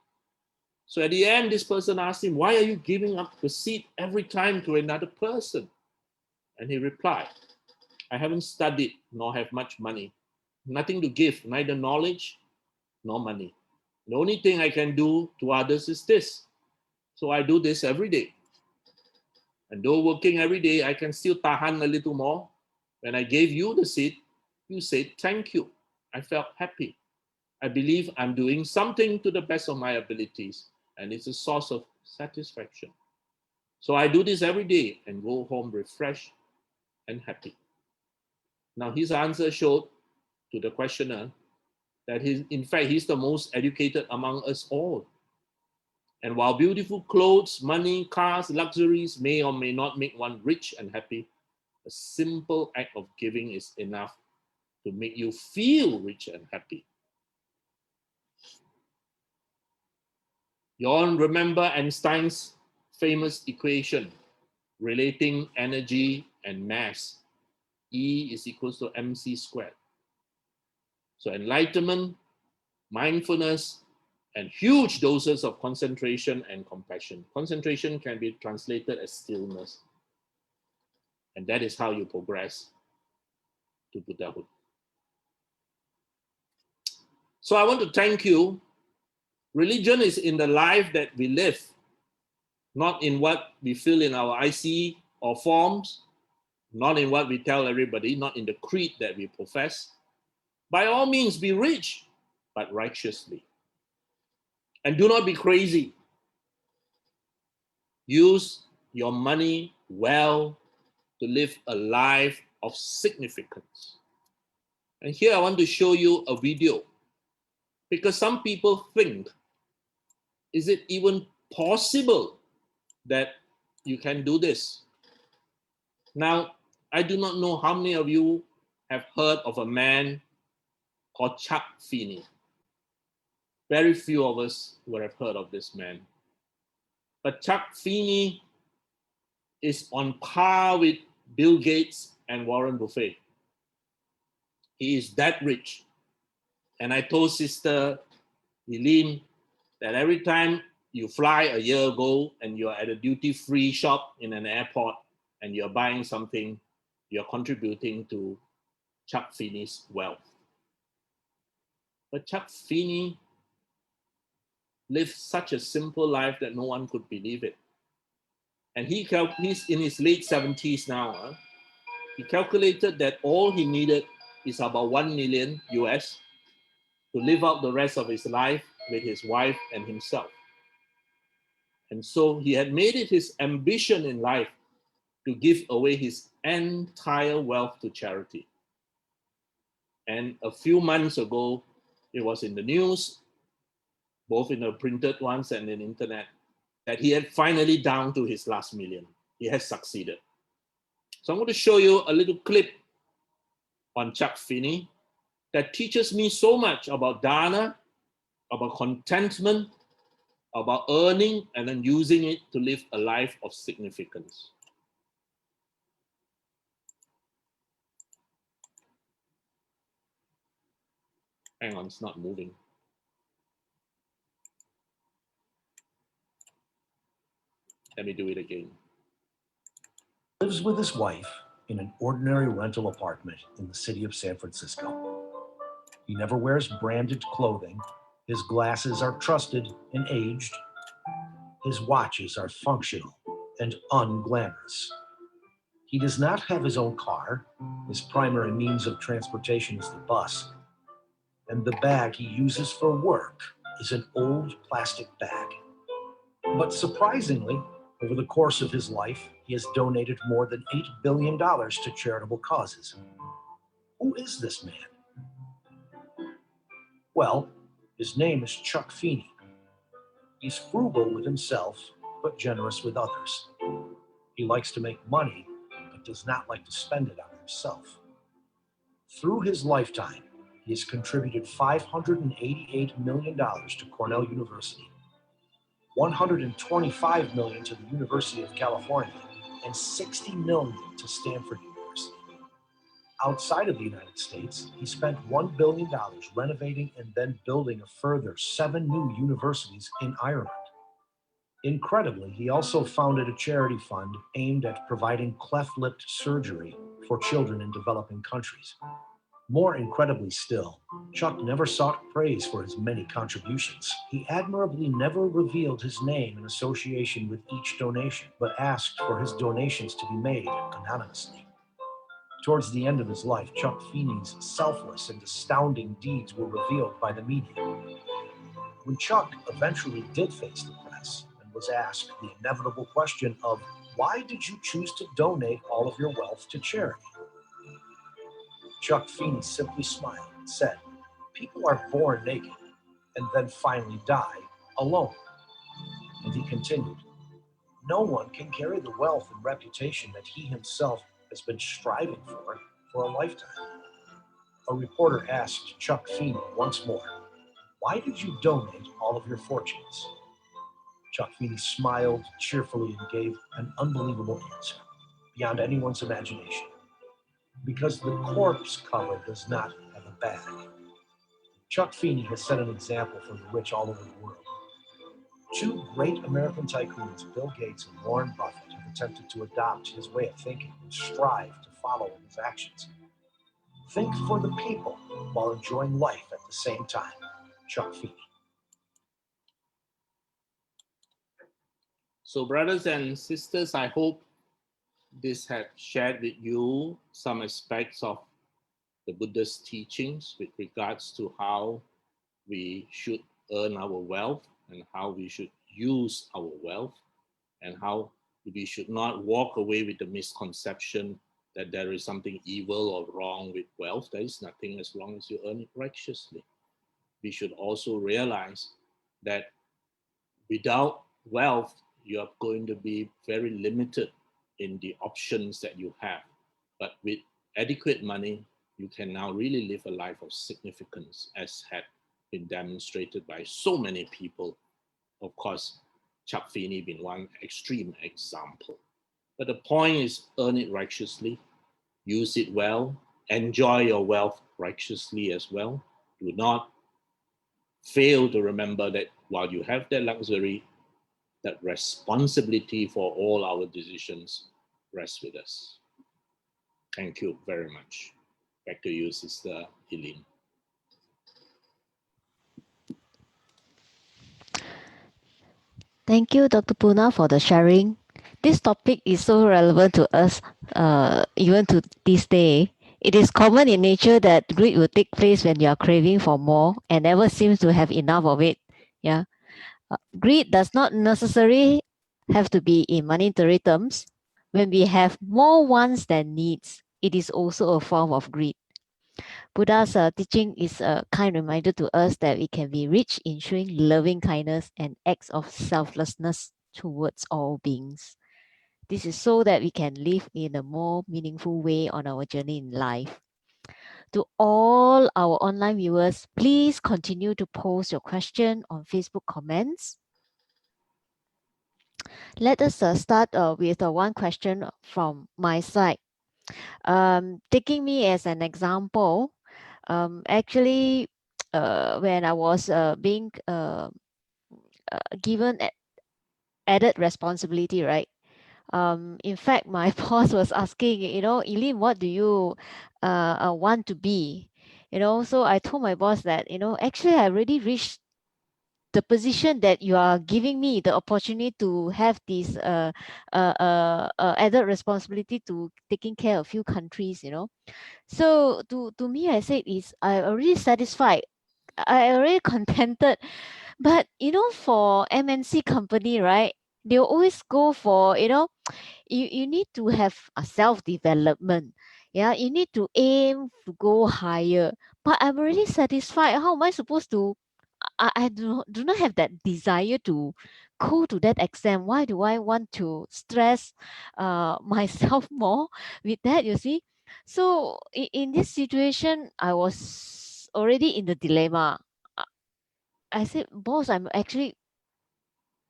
So at the end, this person asked him, why are you giving up the seat every time to another person? And he replied, I haven't studied nor have much money. Nothing to give, neither knowledge nor money. The only thing I can do to others is this. So I do this every day. And though working every day, I can still tahan a little more. When I gave you the seat, you said, thank you. I felt happy. I believe I'm doing something to the best of my abilities, and it's a source of satisfaction. So I do this every day and go home refreshed and happy. Now his answer showed to the questioner that in fact, he's the most educated among us all. And while beautiful clothes, money, cars, luxuries may or may not make one rich and happy, a simple act of giving is enough to make you feel rich and happy. You all remember Einstein's famous equation relating energy and mass. E is equals to mc squared. So enlightenment, mindfulness, and huge doses of concentration and compassion. Concentration can be translated as stillness. And that is how you progress to Buddhahood. So I want to thank you. Religion is in the life that we live, not in what we fill in our IC or forms, not in what we tell everybody, not in the creed that we profess. By all means, be rich, but righteously. And do not be crazy. Use your money well to live a life of significance. And here I want to show you a video, because some people think, is it even possible that you can do this? Now, I do not know how many of you have heard of a man called Chuck Finney. Very few of us would have heard of this man. But Chuck Finney is on par with Bill Gates and Warren Buffett. He is that rich. And I told Sister Eileen that every time you fly a year ago and you're at a duty-free shop in an airport and you're buying something, you're contributing to Chuck Finney's wealth. But Chuck Finney lived such a simple life that no one could believe it. And he's in his late 70s now. He calculated that all he needed is about 1 million US to live out the rest of his life with his wife and himself. And so he had made it his ambition in life to give away his entire wealth to charity. And a few months ago, it was in the news, both in the printed ones and in the internet, that he had finally down to his last million. He has succeeded. So I'm going to show you a little clip on Chuck Finney that teaches me so much about dana about contentment, about earning and then using it to live a life of significance. Hang on, it's not moving. Let me do it again. Lives with his wife in an ordinary rental apartment in the city of San Francisco. He never wears branded clothing. His glasses are trusted and aged. His watches are functional and unglamorous. He does not have his own car. His primary means of transportation is the bus. And the bag he uses for work is an old plastic bag. But surprisingly, over the course of his life, he has donated more than $8 billion to charitable causes. Who is this man? Well, his name is Chuck Feeney. He's frugal with himself, but generous with others. He likes to make money, but does not like to spend it on himself. Through his lifetime, he has contributed $588 million to Cornell University, $125 million to the University of California, and $60 million to Stanford University. Outside of the United States, he spent $1 billion renovating and then building a further 7 new universities in Ireland. Incredibly, he also founded a charity fund aimed at providing cleft-lip surgery for children in developing countries. More incredibly still, Chuck never sought praise for his many contributions. He admirably never revealed his name in association with each donation, but asked for his donations to be made anonymously. Towards the end of his life, Chuck Feeney's selfless and astounding deeds were revealed by the media. When Chuck eventually did face the press and was asked the inevitable question of, why did you choose to donate all of your wealth to charity? Chuck Feeney simply smiled and said, people are born naked and then finally die alone. And he continued, no one can carry the wealth and reputation that he himself has been striving for a lifetime. A reporter asked Chuck Feeney once more, why did you donate all of your fortunes? Chuck Feeney smiled cheerfully and gave an unbelievable answer, beyond anyone's imagination. Because the corpse cover does not have a bag. Chuck Feeney has set an example for the rich all over the world. 2 great American tycoons, Bill Gates and Warren Buffett, have attempted to adopt his way of thinking and strive to follow in his actions. Think for the people while enjoying life at the same time. Chuck Feeney. So brothers and sisters, I hope this had shared with you some aspects of the Buddhist teachings with regards to how we should earn our wealth and how we should use our wealth and how we should not walk away with the misconception that there is something evil or wrong with wealth. There is nothing as long as you earn it righteously. We should also realize that without wealth, you are going to be very limited in the options that you have. But with adequate money, you can now really live a life of significance, as had been demonstrated by so many people. Of course, Chuck Feeney being one extreme example. But the point is, earn it righteously, use it well, enjoy your wealth righteously as well. Do not fail to remember that while you have that luxury, that responsibility for all our decisions rests with us. Thank you very much. Back to you, Sister Eileen. Thank you, Dr. Punna, for the sharing. This topic is so relevant to us, even to this day. It is common in nature that greed will take place when you are craving for more and never seems to have enough of it. Yeah. Greed does not necessarily have to be in monetary terms. When we have more wants than needs, it is also a form of greed. Buddha's teaching is a kind reminder to us that we can be rich in showing loving kindness and acts of selflessness towards all beings. This is so that we can live in a more meaningful way on our journey in life. To all our online viewers, please continue to post your question on Facebook comments. Let us start with one question from my side. Taking me as an example, actually, when I was being given added responsibility, right? In fact, my boss was asking, Eileen, what do you want to be? So I told my boss that, actually I already reached the position that you are giving me the opportunity to have this added responsibility to taking care of few countries. So to me, I said is I already satisfied. I already contented. But for MNC company, right? They'll always go for, you need to have a self-development. Yeah, you need to aim to go higher. But I'm already satisfied. How am I supposed to I do not have that desire to go to that extent. Why do I want to stress myself more with that, you see? So in this situation, I was already in the dilemma. I said, boss, I'm actually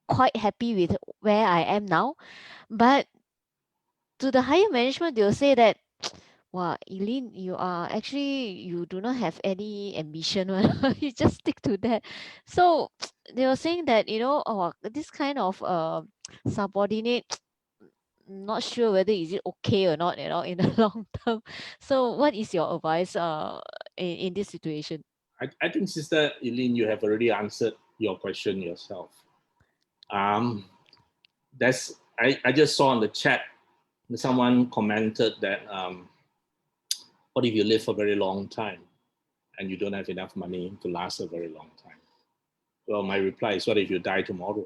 quite happy with where I am now. But to the higher management, they'll say that, wow, Eileen, you do not have any ambition. You just stick to that. So they were saying that, oh, this kind of subordinate, not sure whether is it okay or not, in the long term. So what is your advice in this situation? I think, Sister Eileen, you have already answered your question yourself. I just saw on the chat, someone commented that, what if you live for a very long time and you don't have enough money to last a very long time? Well, my reply is, what if you die tomorrow?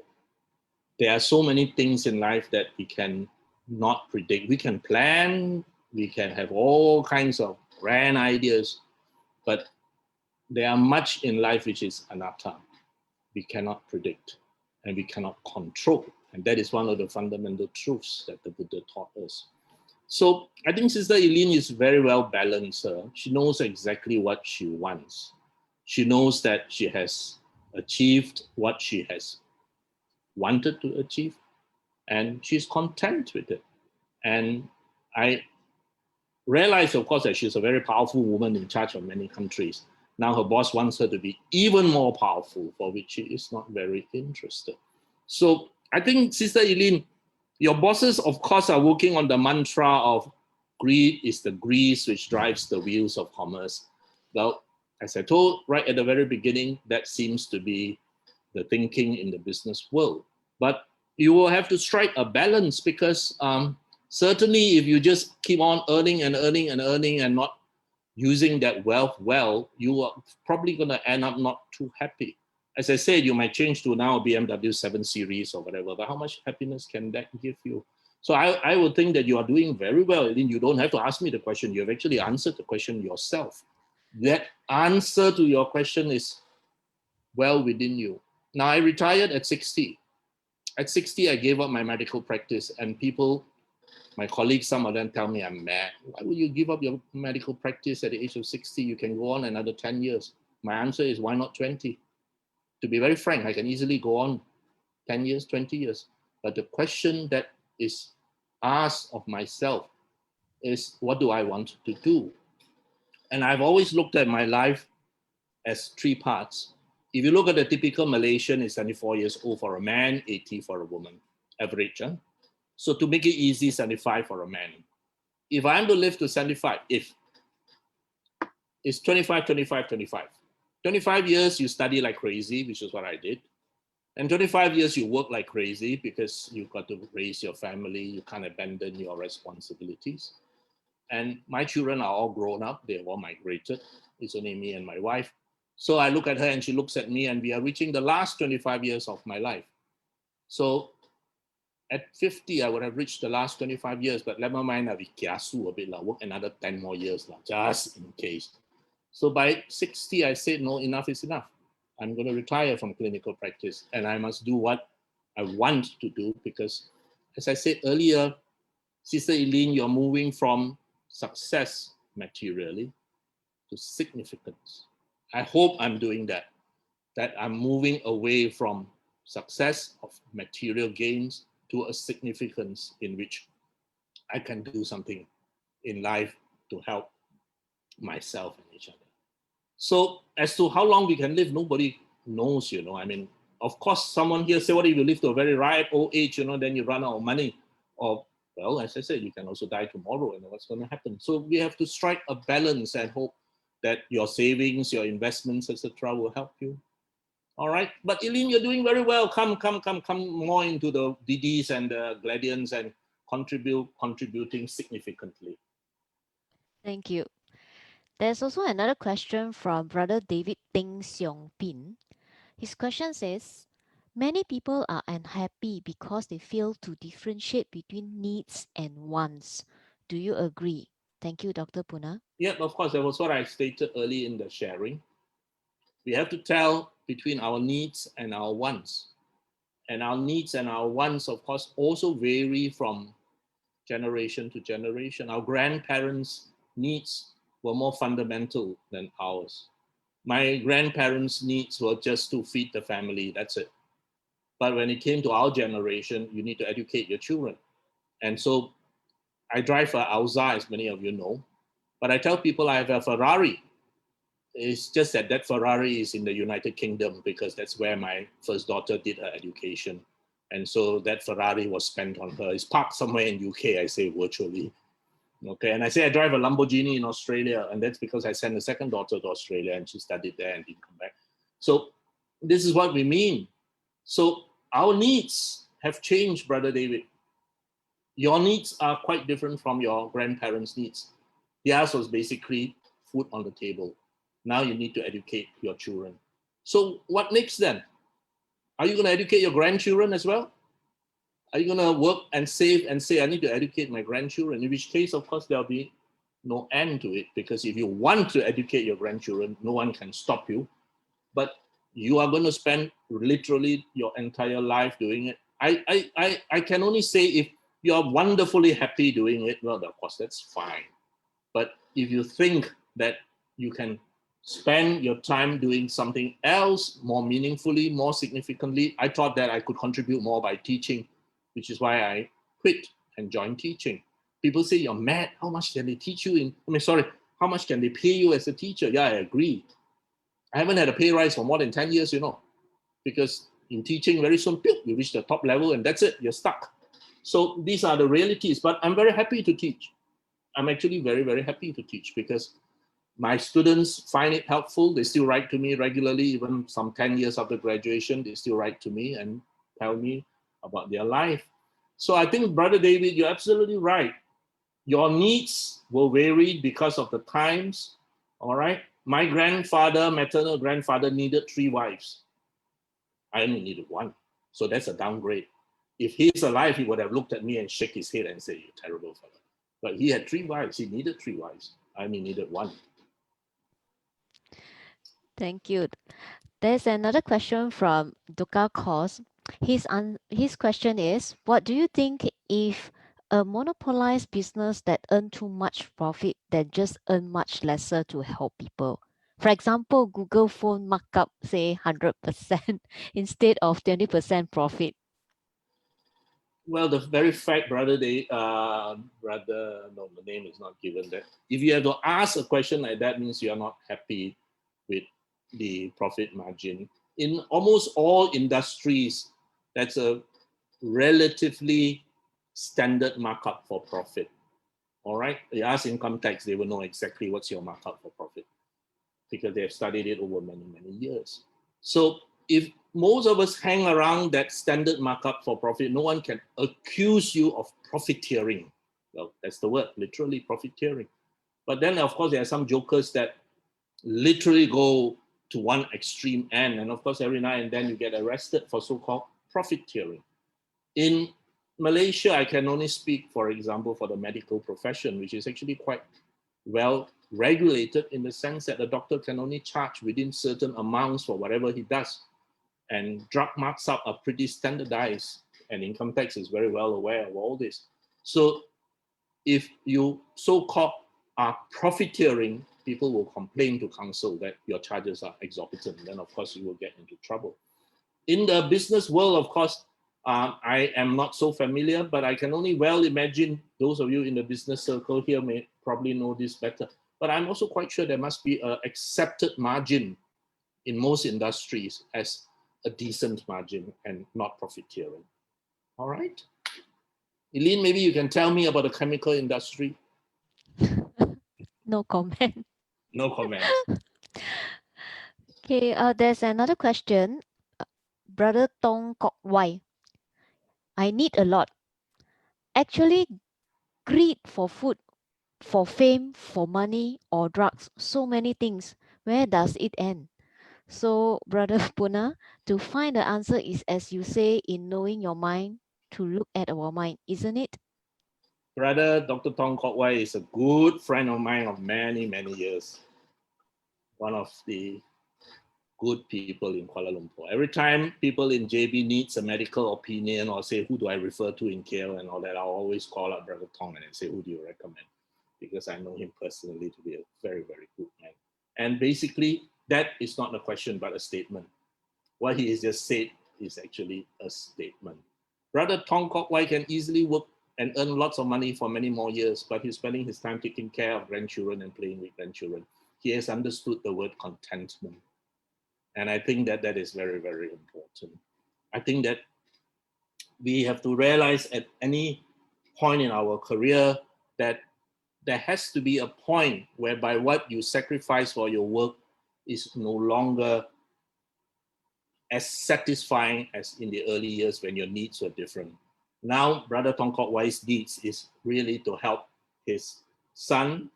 There are so many things in life that we can not predict. We can plan, we can have all kinds of grand ideas, but there are much in life which is anatta. We cannot predict and we cannot control. And that is one of the fundamental truths that the Buddha taught us. So I think Sister Eileen is very well balanced. She knows exactly what she wants. She knows that she has achieved what she has wanted to achieve, and she's content with it. And I realize, of course, that she's a very powerful woman in charge of many countries. Now her boss wants her to be even more powerful, for which she is not very interested. So I think, Sister Eileen, your bosses, of course, are working on the mantra of greed is the grease which drives the wheels of commerce. Well, as I told right at the very beginning, that seems to be the thinking in the business world. But you will have to strike a balance, because certainly if you just keep on earning and earning and earning and not using that wealth well, you are probably going to end up not too happy. As I said, you might change to now a BMW 7 Series or whatever, but how much happiness can that give you? So I would think that you are doing very well. I mean, you don't have to ask me the question. You have actually answered the question yourself. That answer to your question is well within you. Now, I retired at 60. At 60, I gave up my medical practice, and people, my colleagues, some of them tell me I'm mad. Why would you give up your medical practice at the age of 60? You can go on another 10 years. My answer is, why not 20? To be very frank, I can easily go on 10 years, 20 years. But the question that is asked of myself is, what do I want to do? And I've always looked at my life as three parts. If you look at the typical Malaysian, it's 74 years old for a man, 80 for a woman, average. Huh? So to make it easy, 75 for a man. If I'm to live to 75, if it's 25, 25, 25. 25 years, you study like crazy, which is what I did. And 25 years, you work like crazy because you've got to raise your family. You can't abandon your responsibilities. And my children are all grown up. They've all migrated. It's only me and my wife. So I look at her and she looks at me, and we are reaching the last 25 years of my life. So at 50, I would have reached the last 25 years, but never mind, I'll be kiasu a bit, work another 10 more years, just in case. So by 60, I said, no, enough is enough. I'm going to retire from clinical practice, and I must do what I want to do, because as I said earlier, Sister Eileen, you're moving from success materially to significance. I hope I'm doing that I'm moving away from success of material gains to a significance in which I can do something in life to help myself and each other. So as to how long we can live, nobody knows, I mean, of course, someone here say, what if you live to a very ripe old age, then you run out of money? Or, well, as I said, you can also die tomorrow, and what's going to happen? So we have to strike a balance and hope that your savings, your investments, etc., will help you. All right. But Eileen, you're doing very well. Come more into the DDs and the Gladians and contributing significantly. Thank you. There's also another question from Brother David Ting Siong Pin. His question says, many people are unhappy because they fail to differentiate between needs and wants. Do you agree? Thank you, Dr. Punna. Yeah, of course. That was what I stated early in the sharing. We have to tell between our needs and our wants. And our needs and our wants, of course, also vary from generation to generation. Our grandparents' needs were more fundamental than ours. My grandparents' needs were just to feed the family, that's it. But when it came to our generation, you need to educate your children. And so I drive a Alza, as many of you know, but I tell people I have a Ferrari. It's just that Ferrari is in the United Kingdom because that's where my first daughter did her education. And so that Ferrari was spent on her. It's parked somewhere in UK, I say virtually. Okay, and I say I drive a Lamborghini in Australia, and that's because I sent a second daughter to Australia and she studied there and didn't come back. So this is what we mean. So our needs have changed, Brother David. Your needs are quite different from your grandparents' needs. Theirs was basically food on the table. Now you need to educate your children. So what next then? Are you going to educate your grandchildren as well? Are you going to work and save and say, I need to educate my grandchildren? In which case, of course, there'll be no end to it, because if you want to educate your grandchildren, no one can stop you. But you are going to spend literally your entire life doing it. I can only say if you're wonderfully happy doing it, well, of course, that's fine. But if you think that you can spend your time doing something else more meaningfully, more significantly, I thought that I could contribute more by teaching, which is why I quit and joined teaching. People say, you're mad. How much can they teach you how much can they pay you as a teacher? Yeah, I agree. I haven't had a pay rise for more than 10 years, because in teaching, very soon, you reach the top level and that's it, you're stuck. So these are the realities, but I'm very happy to teach. I'm actually very, very happy to teach because my students find it helpful. They still write to me regularly, even some 10 years after graduation, they still write to me and tell me about their life. So I think, Brother David, you're absolutely right. Your needs will vary because of the times, all right? My maternal grandfather needed 3 wives. I only needed 1. So that's a downgrade. If he's alive, he would have looked at me and shake his head and say, you're terrible fellow. But he had 3 wives. He needed 3 wives. I only needed 1. Thank you. There's another question from Duka Kos. His question is, what do you think if a monopolized business that earn too much profit than just earn much lesser to help people? For example, Google phone markup, say 100% instead of 20% profit. Well, the very fact, the name is not given there. If you have to ask a question like that, means you are not happy with the profit margin. In almost all industries, that's a relatively standard markup for profit. All right, you ask income tax, they will know exactly what's your markup for profit because they have studied it over many, many years. So if most of us hang around that standard markup for profit, no one can accuse you of profiteering. Well, that's the word, literally profiteering. But then, of course, there are some jokers that literally go to one extreme end. And of course, every now and then you get arrested for so-called profiteering. In Malaysia, I can only speak, for example, for the medical profession, which is actually quite well regulated in the sense that the doctor can only charge within certain amounts for whatever he does. And drug marks up are pretty standardized, and income tax is very well aware of all this. So if you so-called are profiteering, people will complain to council that your charges are exorbitant. Then, of course, you will get into trouble. In the business world, of course, I am not so familiar, but I can only well imagine those of you in the business circle here may probably know this better. But I'm also quite sure there must be an accepted margin in most industries as a decent margin and not profiteering. All right. Eileen, maybe you can tell me about the chemical industry. No comment. No comments. Okay, there's another question. Brother Tong Kok Wai. I need a lot. Actually, greed for food, for fame, for money, or drugs, so many things. Where does it end? So, Brother Punna, to find the answer is, as you say, in knowing your mind, to look at our mind, isn't it? Brother Dr. Tong Kok Wai is a good friend of mine of many, many years. One of the good people in Kuala Lumpur. Every time people in JB needs a medical opinion or say, who do I refer to in KL and all that, I'll always call up Brother Tong and say, who do you recommend? Because I know him personally to be a very, very good man. And basically, that is not a question, but a statement. What he has just said is actually a statement. Brother Tong Kok Wai can easily work and earn lots of money for many more years, but he's spending his time taking care of grandchildren and playing with grandchildren. He has understood the word contentment. And I think that that is very, very important. I think that we have to realize at any point in our career that there has to be a point whereby what you sacrifice for your work is no longer as satisfying as in the early years when your needs were different. Now, Brother Tong Kok Wai's needs is really to help his son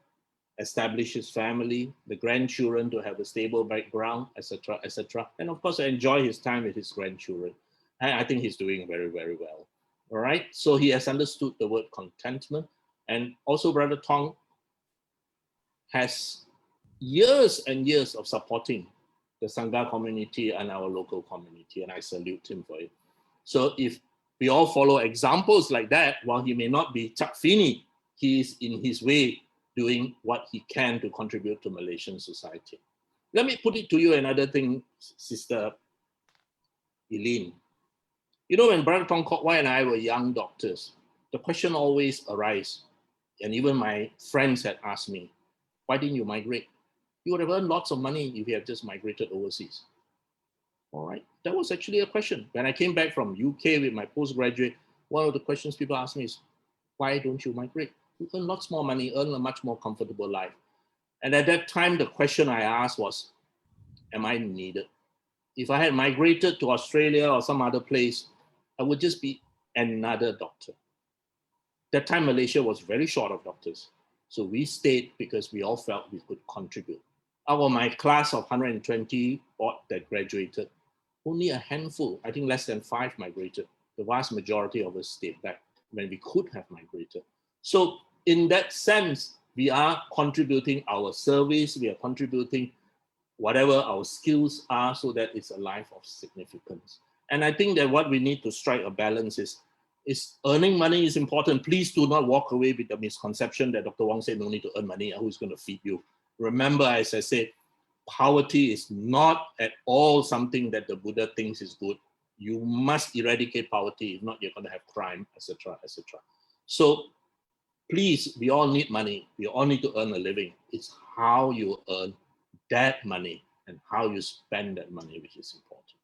establish his family, the grandchildren to have a stable background, etc., etc. And of course, enjoy his time with his grandchildren. And I think he's doing very, very well. All right. So he has understood the word contentment. And also, Brother Tong has years and years of supporting the Sangha community and our local community. And I salute him for it. So if we all follow examples like that, while he may not be Chuck Finney, he is in his way doing what he can to contribute to Malaysian society. Let me put it to you another thing, Sister Eileen. You know, when Brother Tong Kok Wai and I were young doctors, the question always arises, and even my friends had asked me, why didn't you migrate? You would have earned lots of money if you had just migrated overseas. All right, that was actually a question. When I came back from UK with my postgraduate, one of the questions people asked me is, why don't you migrate? You earn lots more money, earn a much more comfortable life. And at that time, the question I asked was, am I needed? If I had migrated to Australia or some other place, I would just be another doctor. That time, Malaysia was very short of doctors. So we stayed because we all felt we could contribute. Out of my class of 120 odd that graduated, only a handful, I think less than 5 migrated. The vast majority of us stayed back when we could have migrated. So in that sense, we are contributing our service, we are contributing whatever our skills are so that it's a life of significance. And I think that what we need to strike a balance is earning money is important. Please do not walk away with the misconception that Dr. Wong said no need to earn money, who's going to feed you. Remember, as I said, poverty is not at all something that the Buddha thinks is good. You must eradicate poverty, if not you're going to have crime, etc., etc. So please, we all need money. We all need to earn a living. It's how you earn that money and how you spend that money which is important.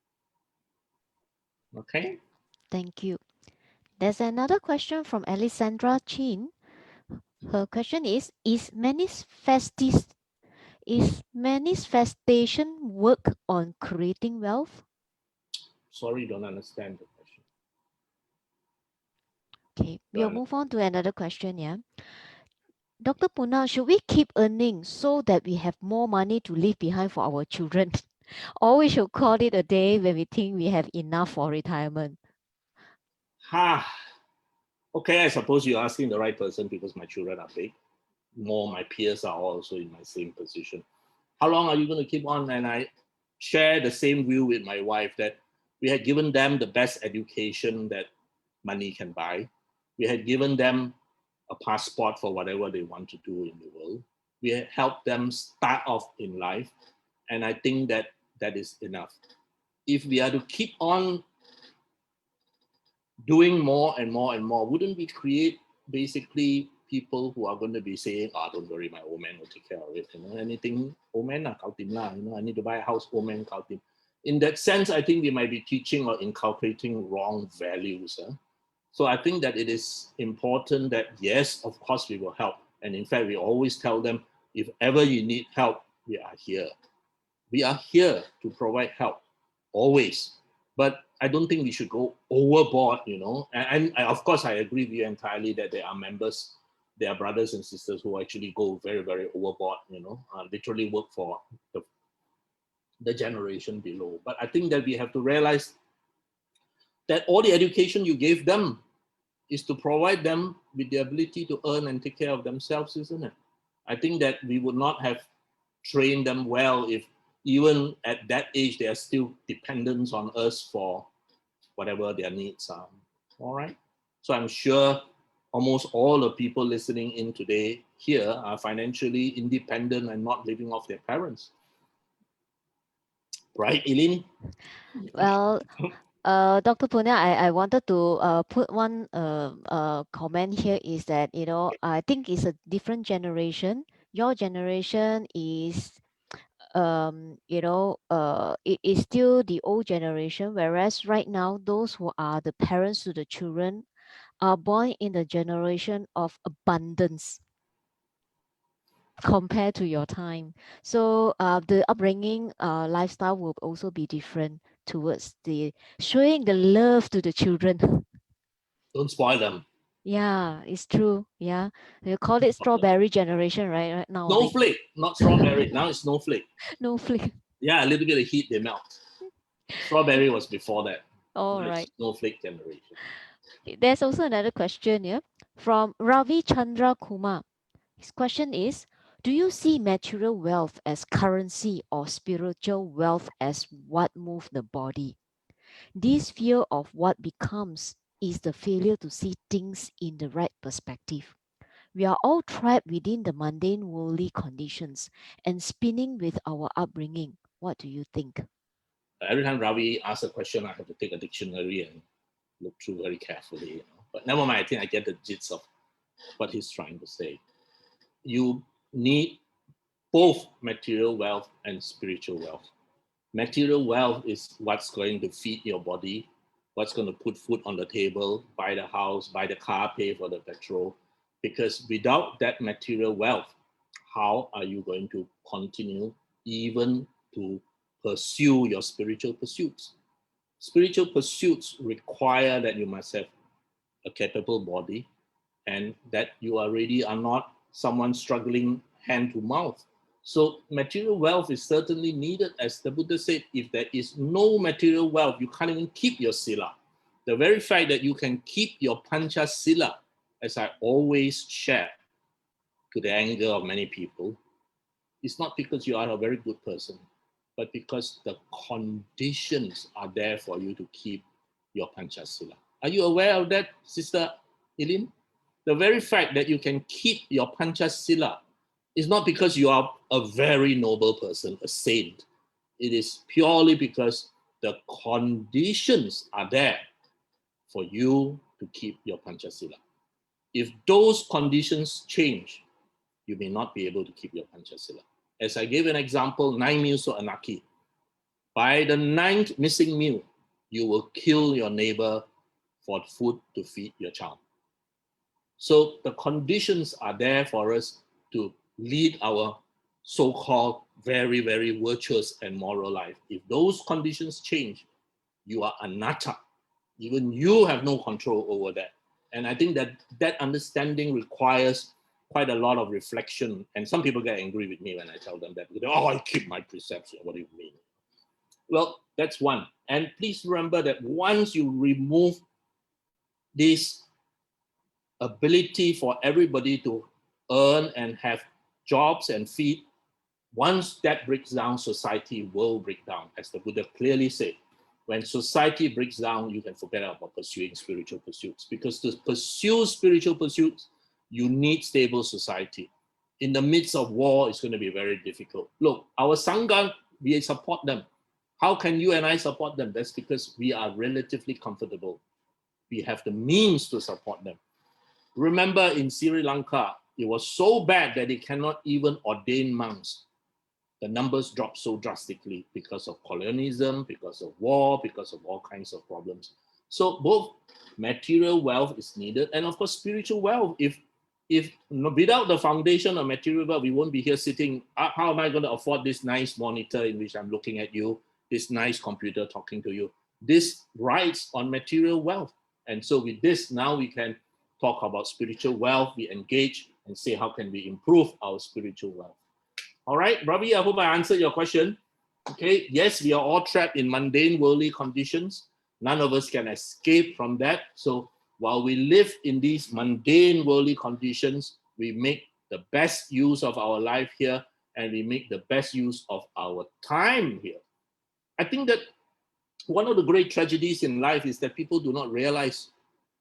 Okay? Thank you. There's another question from Alessandra Chin. Her question is manifestation work on creating wealth? Sorry, don't understand the question. Okay, we'll move on to another question, yeah. Dr. Punna, should we keep earning so that we have more money to leave behind for our children? Or we should call it a day when we think we have enough for retirement? Okay, I suppose you're asking the right person because my children are big. More, my peers are also in my same position. How long are you going to keep on? And I share the same view with my wife that we had given them the best education that money can buy. We had given them a passport for whatever they want to do in the world. We help them start off in life. And I think that that is enough. If we are to keep on doing more and more and more, wouldn't we create basically people who are going to be saying, oh, don't worry, my old man will take care of it. You know, anything, old man, I need to buy a house, old man, kautim. In that sense, I think we might be teaching or inculcating wrong values. So I think that it is important that, yes, of course, we will help. And in fact, we always tell them, if ever you need help, we are here. We are here to provide help, always. But I don't think we should go overboard, you know. And of course, I agree with you entirely that there are members, there are brothers and sisters who actually go very, very overboard, you know, literally work for the generation below. But I think that we have to realize that all the education you gave them is to provide them with the ability to earn and take care of themselves, isn't it? I think that we would not have trained them well if even at that age they are still dependent on us for whatever their needs are. All right. So I'm sure almost all the people listening in today here are financially independent and not living off their parents. Right, Eileen? Well, Dr. Punya, I wanted to put one comment here is that, you know, I think it's a different generation. Your generation is, it is still the old generation, whereas right now, those who are the parents to the children are born in the generation of abundance compared to your time. So the upbringing lifestyle will also be different towards the showing the love to the children. Don't spoil them. Yeah, it's true. Yeah, you call it strawberry generation, right now. Snowflake, not strawberry. Now it's snowflake. No flake. Yeah, a little bit of heat, they melt. Strawberry was before that. All Now it's right. snowflake generation. There's also another question here from Ravi Chandra Kumar. His question is, do you see material wealth as currency or spiritual wealth as what moves the body? This fear of what becomes is the failure to see things in the right perspective. We are all trapped within the mundane worldly conditions and spinning with our upbringing. What do you think? Every time Ravi asks a question, I have to take a dictionary and look through very carefully. You know? But never mind, I think I get the gist of what he's trying to say. You need both material wealth and spiritual wealth. Material wealth is what's going to feed your body, what's going to put food on the table, buy the house, buy the car, pay for the petrol. Because without that material wealth, how are you going to continue even to pursue your spiritual pursuits? Spiritual pursuits require that you must have a capable body and that you already are not someone struggling hand to mouth. So material wealth is certainly needed. As the Buddha said, if there is no material wealth, you can't even keep your sila. The very fact that you can keep your pancha sila, as I always share to the anger of many people, is not because you are a very good person, but because the conditions are there for you to keep your pancha sila. Are you aware of that, Sister Eileen? The very fact that you can keep your pancha sila is not because you are a very noble person, a saint. It is purely because the conditions are there for you to keep your panchasila. If those conditions change, you may not be able to keep your panchasila. As I gave an example, 9 meals to anarchy. By the 9th missing meal, you will kill your neighbor for food to feed your child. So the conditions are there for us to lead our so-called very, very virtuous and moral life. If those conditions change, you are anatta. Even you have no control over that. And I think that that understanding requires quite a lot of reflection. And some people get angry with me when I tell them that. Oh, I keep my precepts. What do you mean? Well, that's one. And please remember that once you remove this ability for everybody to earn and have jobs and feed, once that breaks down, society will break down. As the Buddha clearly said, when society breaks down, you can forget about pursuing spiritual pursuits. Because to pursue spiritual pursuits, you need stable society. In the midst of war, it's going to be very difficult. Look, our Sangha, we support them. How can you and I support them? That's because we are relatively comfortable. We have the means to support them. Remember in Sri Lanka, it was so bad that they cannot even ordain monks. The numbers dropped so drastically because of colonialism, because of war, because of all kinds of problems. So both material wealth is needed, and of course spiritual wealth. If without the foundation of material wealth, we won't be here sitting. How am I going to afford this nice monitor in which I'm looking at you, this nice computer talking to you? This rides on material wealth. And so with this, now we can talk about spiritual wealth, we engage and say, how can we improve our spiritual wealth? All right, Ravi, I hope I answered your question. Okay, yes, we are all trapped in mundane worldly conditions. None of us can escape from that. So while we live in these mundane worldly conditions, we make the best use of our life here, and we make the best use of our time here. I think that one of the great tragedies in life is that people do not realize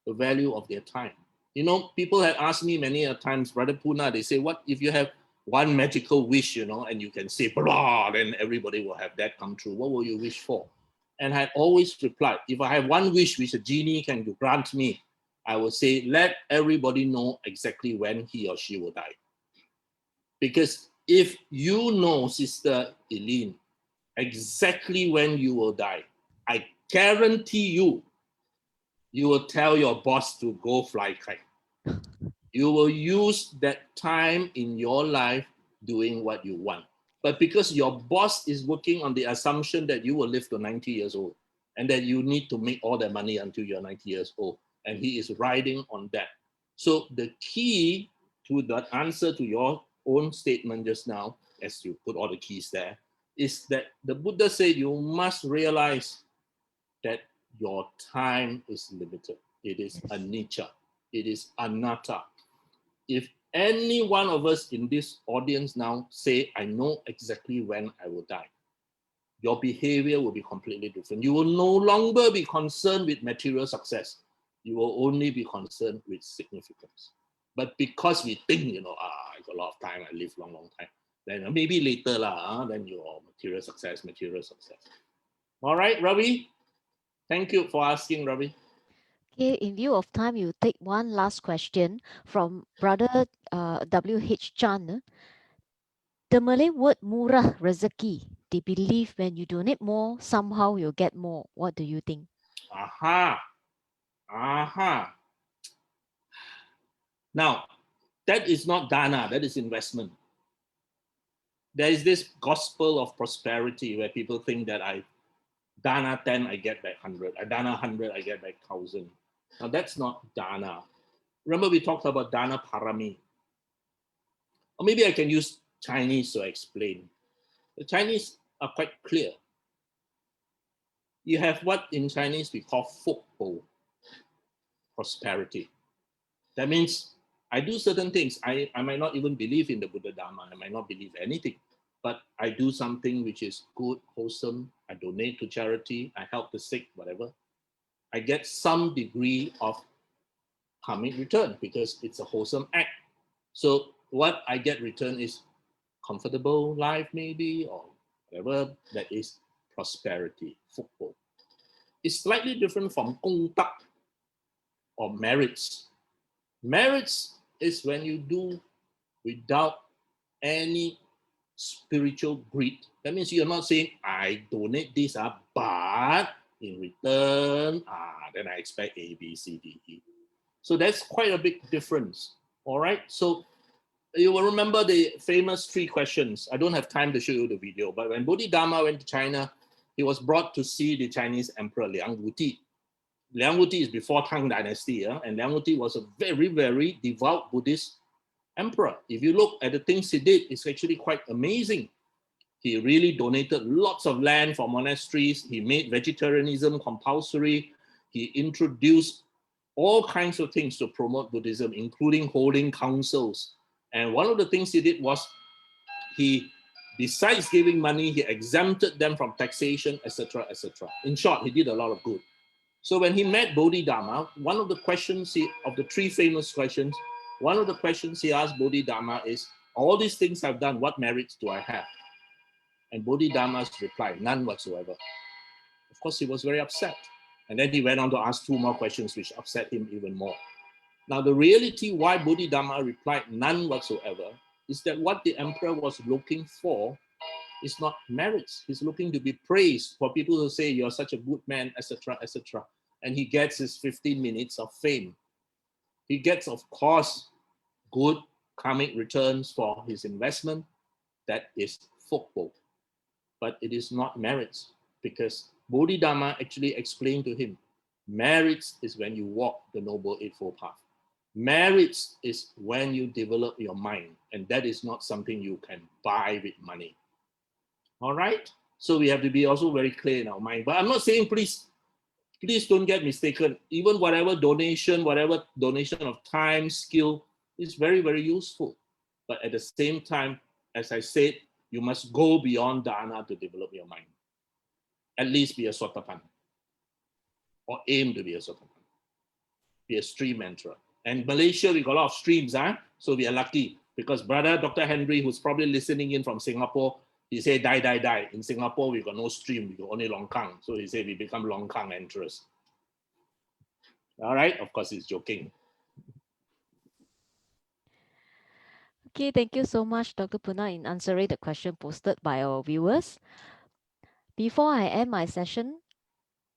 the value of their time. You know, people have asked me many a times, Brother Punna, they say, what if you have one magical wish, you know, and you can say, blah, then everybody will have that come true. What will you wish for? And I always replied, if I have one wish which a genie can grant me, I will say, let everybody know exactly when he or she will die. Because if you know, Sister Eileen, exactly when you will die, I guarantee you, you will tell your boss to go fly kite. You will use that time in your life doing what you want. But because your boss is working on the assumption that you will live to 90 years old and that you need to make all the money until you're 90 years old, and he is riding on that. So the key to that answer to your own statement just now, as you put all the keys there, is that the Buddha said you must realize that your time is limited. It is anicca. It is anatta. If any one of us in this audience now say, I know exactly when I will die, your behavior will be completely different. You will no longer be concerned with material success. You will only be concerned with significance. But because we think, you know, I got a lot of time, I live long, long time, then maybe later, then your material success. All right, Ravi? Thank you for asking, Ravi. Okay, in view of time, you take one last question from Brother W.H. Chan. The Malay word murah rezeki. They believe when you donate more, somehow you'll get more. What do you think? Aha. Now, that is not dana, that is investment. There is this gospel of prosperity where people think that I dana 10, I get back 100. I dana 100, I get back 1,000. Now, that's not dana. Remember, we talked about dana parami. Or maybe I can use Chinese to explain. The Chinese are quite clear. You have what in Chinese we call fukbo, prosperity. That means I do certain things. I might not even believe in the Buddha Dharma. I might not believe anything. But I do something which is good, wholesome. I donate to charity. I help the sick, whatever. I get some degree of karmic return because it's a wholesome act. So what I get return is comfortable life maybe, or whatever that is prosperity, fukbo. It's slightly different from gong tak or merits. Merits is when you do without any spiritual greed. That means you're not saying, I donate this, but in return, then I expect A, B, C, D, E. So that's quite a big difference. All right. So you will remember the famous 3 questions. I don't have time to show you the video, but when Bodhidharma went to China, he was brought to see the Chinese Emperor Liang Wuti. Liang Wuti is before Tang Dynasty, and Liang Wuti was a very, very devout Buddhist emperor. If you look at the things he did, it's actually quite amazing. He really donated lots of land for monasteries. He made vegetarianism compulsory. He introduced all kinds of things to promote Buddhism, including holding councils. And one of the things he did was he, besides giving money, he exempted them from taxation, etc., etc. In short, he did a lot of good. So when he met Bodhidharma, one of the questions of the 3 famous questions, one of the questions he asked Bodhidharma is, All these things I've done, what merits do I have? And Bodhidharma's reply, none whatsoever. Of course, he was very upset. And then he went on to ask 2 more questions, which upset him even more. Now, the reality why Bodhidharma replied none whatsoever is that what the emperor was looking for is not merits. He's looking to be praised, for people to say, you're such a good man, etc., etc. And he gets his 15 minutes of fame. He gets, of course, good karmic returns for his investment. That is folklore. But it is not merits, because Bodhidharma actually explained to him, merits is when you walk the Noble Eightfold Path. Merits is when you develop your mind, and that is not something you can buy with money. All right? So we have to be also very clear in our mind. But I'm not saying, please don't get mistaken. Even whatever donation of time, skill is very, very useful. But at the same time, as I said, you must go beyond dana to develop your mind. At least be a sotapan, or aim to be a sotapan. Be a stream enterer. And Malaysia, we got a lot of streams, so we are lucky, because brother Dr. Henry, who's probably listening in from Singapore, he said, die. In Singapore, we got no stream, we got only longkang. So he said, we become longkang enterers. All right, of course, he's joking. Okay, thank you so much, Dr. Punna, in answering the question posted by our viewers. Before I end my session,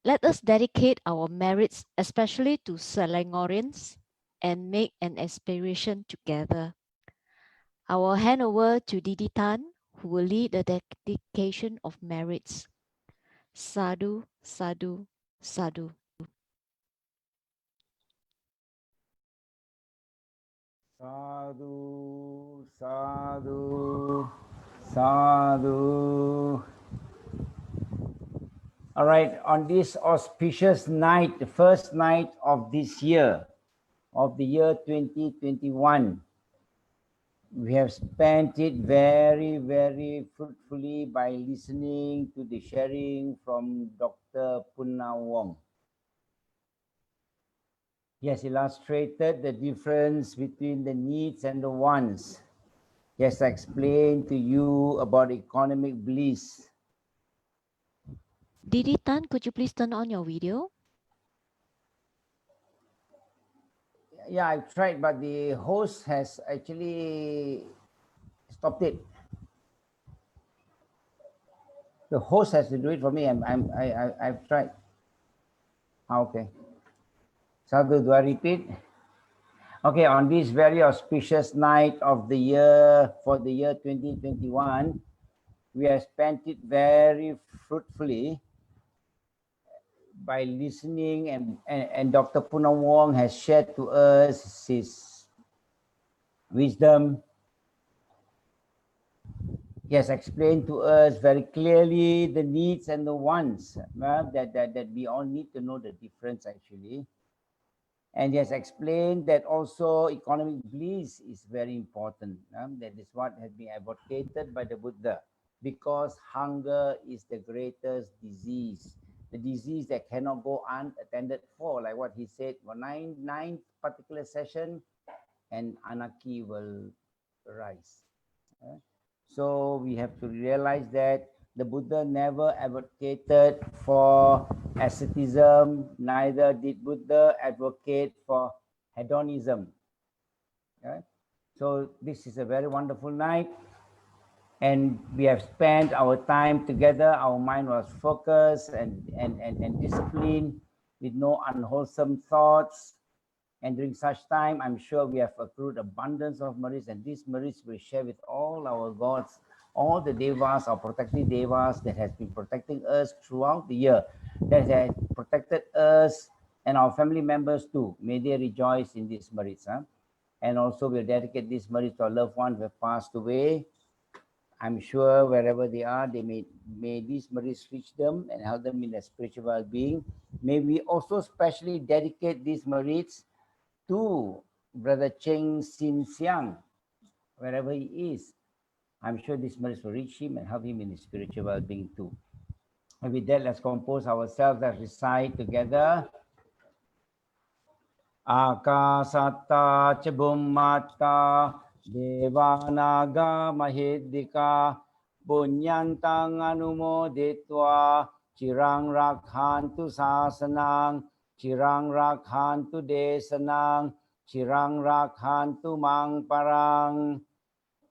let us dedicate our merits, especially to Selangorians, and make an aspiration together. I will hand over to Didi Tan, who will lead the dedication of merits. Sadhu, sadhu, sadhu. Sadhu, sadhu, sadhu. All right, on this auspicious night, the first night of this year, of the year 2021, we have spent it very, very fruitfully by listening to the sharing from Dr. Punna Wong. He has illustrated the difference between the needs and the wants. He has explained to you about economic bliss. Didi Tan, could you please turn on your video? Yeah, I tried, but the host has actually stopped it. The host has to do it for me. I've tried. Okay. Sadhu, do I repeat? Okay, on this very auspicious night of the year, for the year 2021, we have spent it very fruitfully by listening, and Dr. Punna Wong has shared to us his wisdom. He has explained to us very clearly the needs and the wants, that we all need to know the difference actually. And he has explained that also economic bliss is very important. That is what has been advocated by the Buddha, because hunger is the greatest disease, the disease that cannot go unattended for, like what he said for nine particular session, and anarchy will rise. So we have to realize that the Buddha never advocated for asceticism, neither did Buddha advocate for hedonism. Okay? So this is a very wonderful night, and we have spent our time together. Our mind was focused and disciplined, with no unwholesome thoughts. And during such time, I'm sure we have accrued abundance of merits, and these merits we share with all our gods, all the devas, our protecting devas that has been protecting us throughout the year, that has protected us and our family members too. May they rejoice in these merits. And also we'll dedicate these merits to our loved ones who have passed away. I'm sure wherever they are, may these merits reach them and help them in their spiritual well-being. May we also specially dedicate these merits to Brother Cheng Sin Siang, wherever he is. I'm sure this merits will reach him and help him in his spiritual well-being too. And with that, let's compose ourselves. Let's recite together. Akasata cha bummata Devanaga Mahedika Punyantang Anumoditva Chirang Rakhantu Sasanang Chirang Rakhantu Desanang Chirang Rakhantu Mang Parang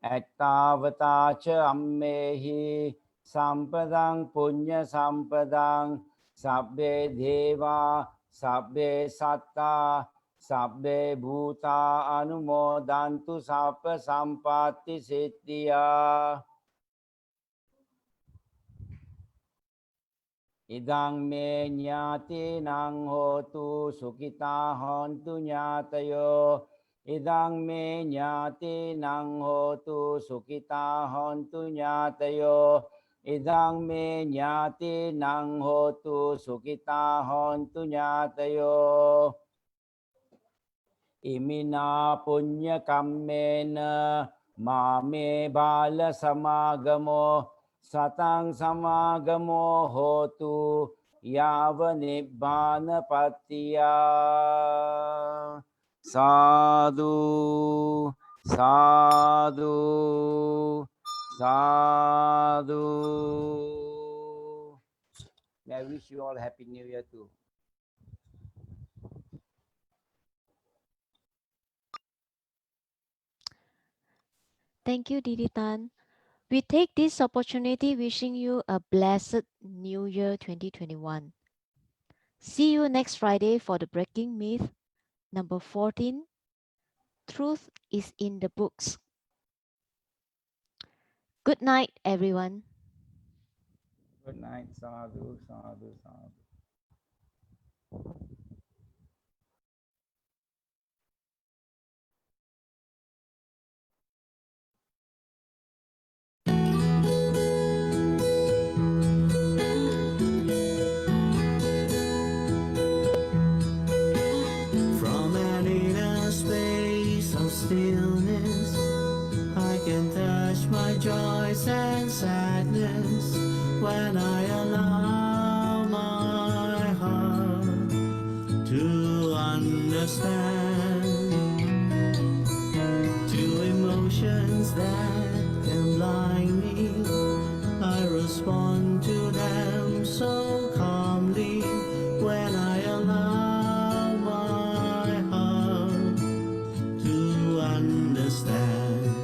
Ettavata Cha Ammehi Sampadang Punya Sampadang Sabbe Deva Sabbe Satta Sabbe Bhuta Anumodantu Sappa Sampatti Siddhya Idang me nyati nang hotu sukita hontu nyatayo Idang me nyati nang hotu sukita hontu nyatayo Idang me nyati nang hotu sukita hontu nyatayo Imina punya kammena mame bala samagamo satang samagamo hotu yava nibbana patiya sadhu sadhu sadhu. May I wish you all happy new year too. Thank you, Didi Tan. We take this opportunity wishing you a blessed New Year 2021. See you next Friday for the Breaking Myth number 14. Truth is in the books. Good night, everyone. Good night, sadhu, sadhu, sadhu. From an inner space of stillness, I can touch my joys and sadness when I allow my heart to understand. To emotions that can blind me, I respond to them so calmly when I allow my heart to understand.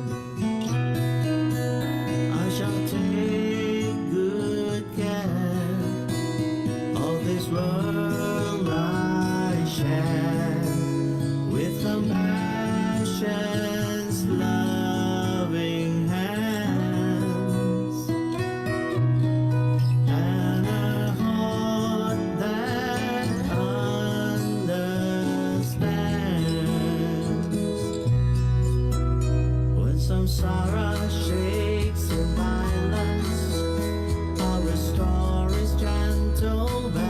I shall take good care of this world I share with compassion's loving hands and a heart that understands. When samsara shakes in violence, I'll restore its gentle balance.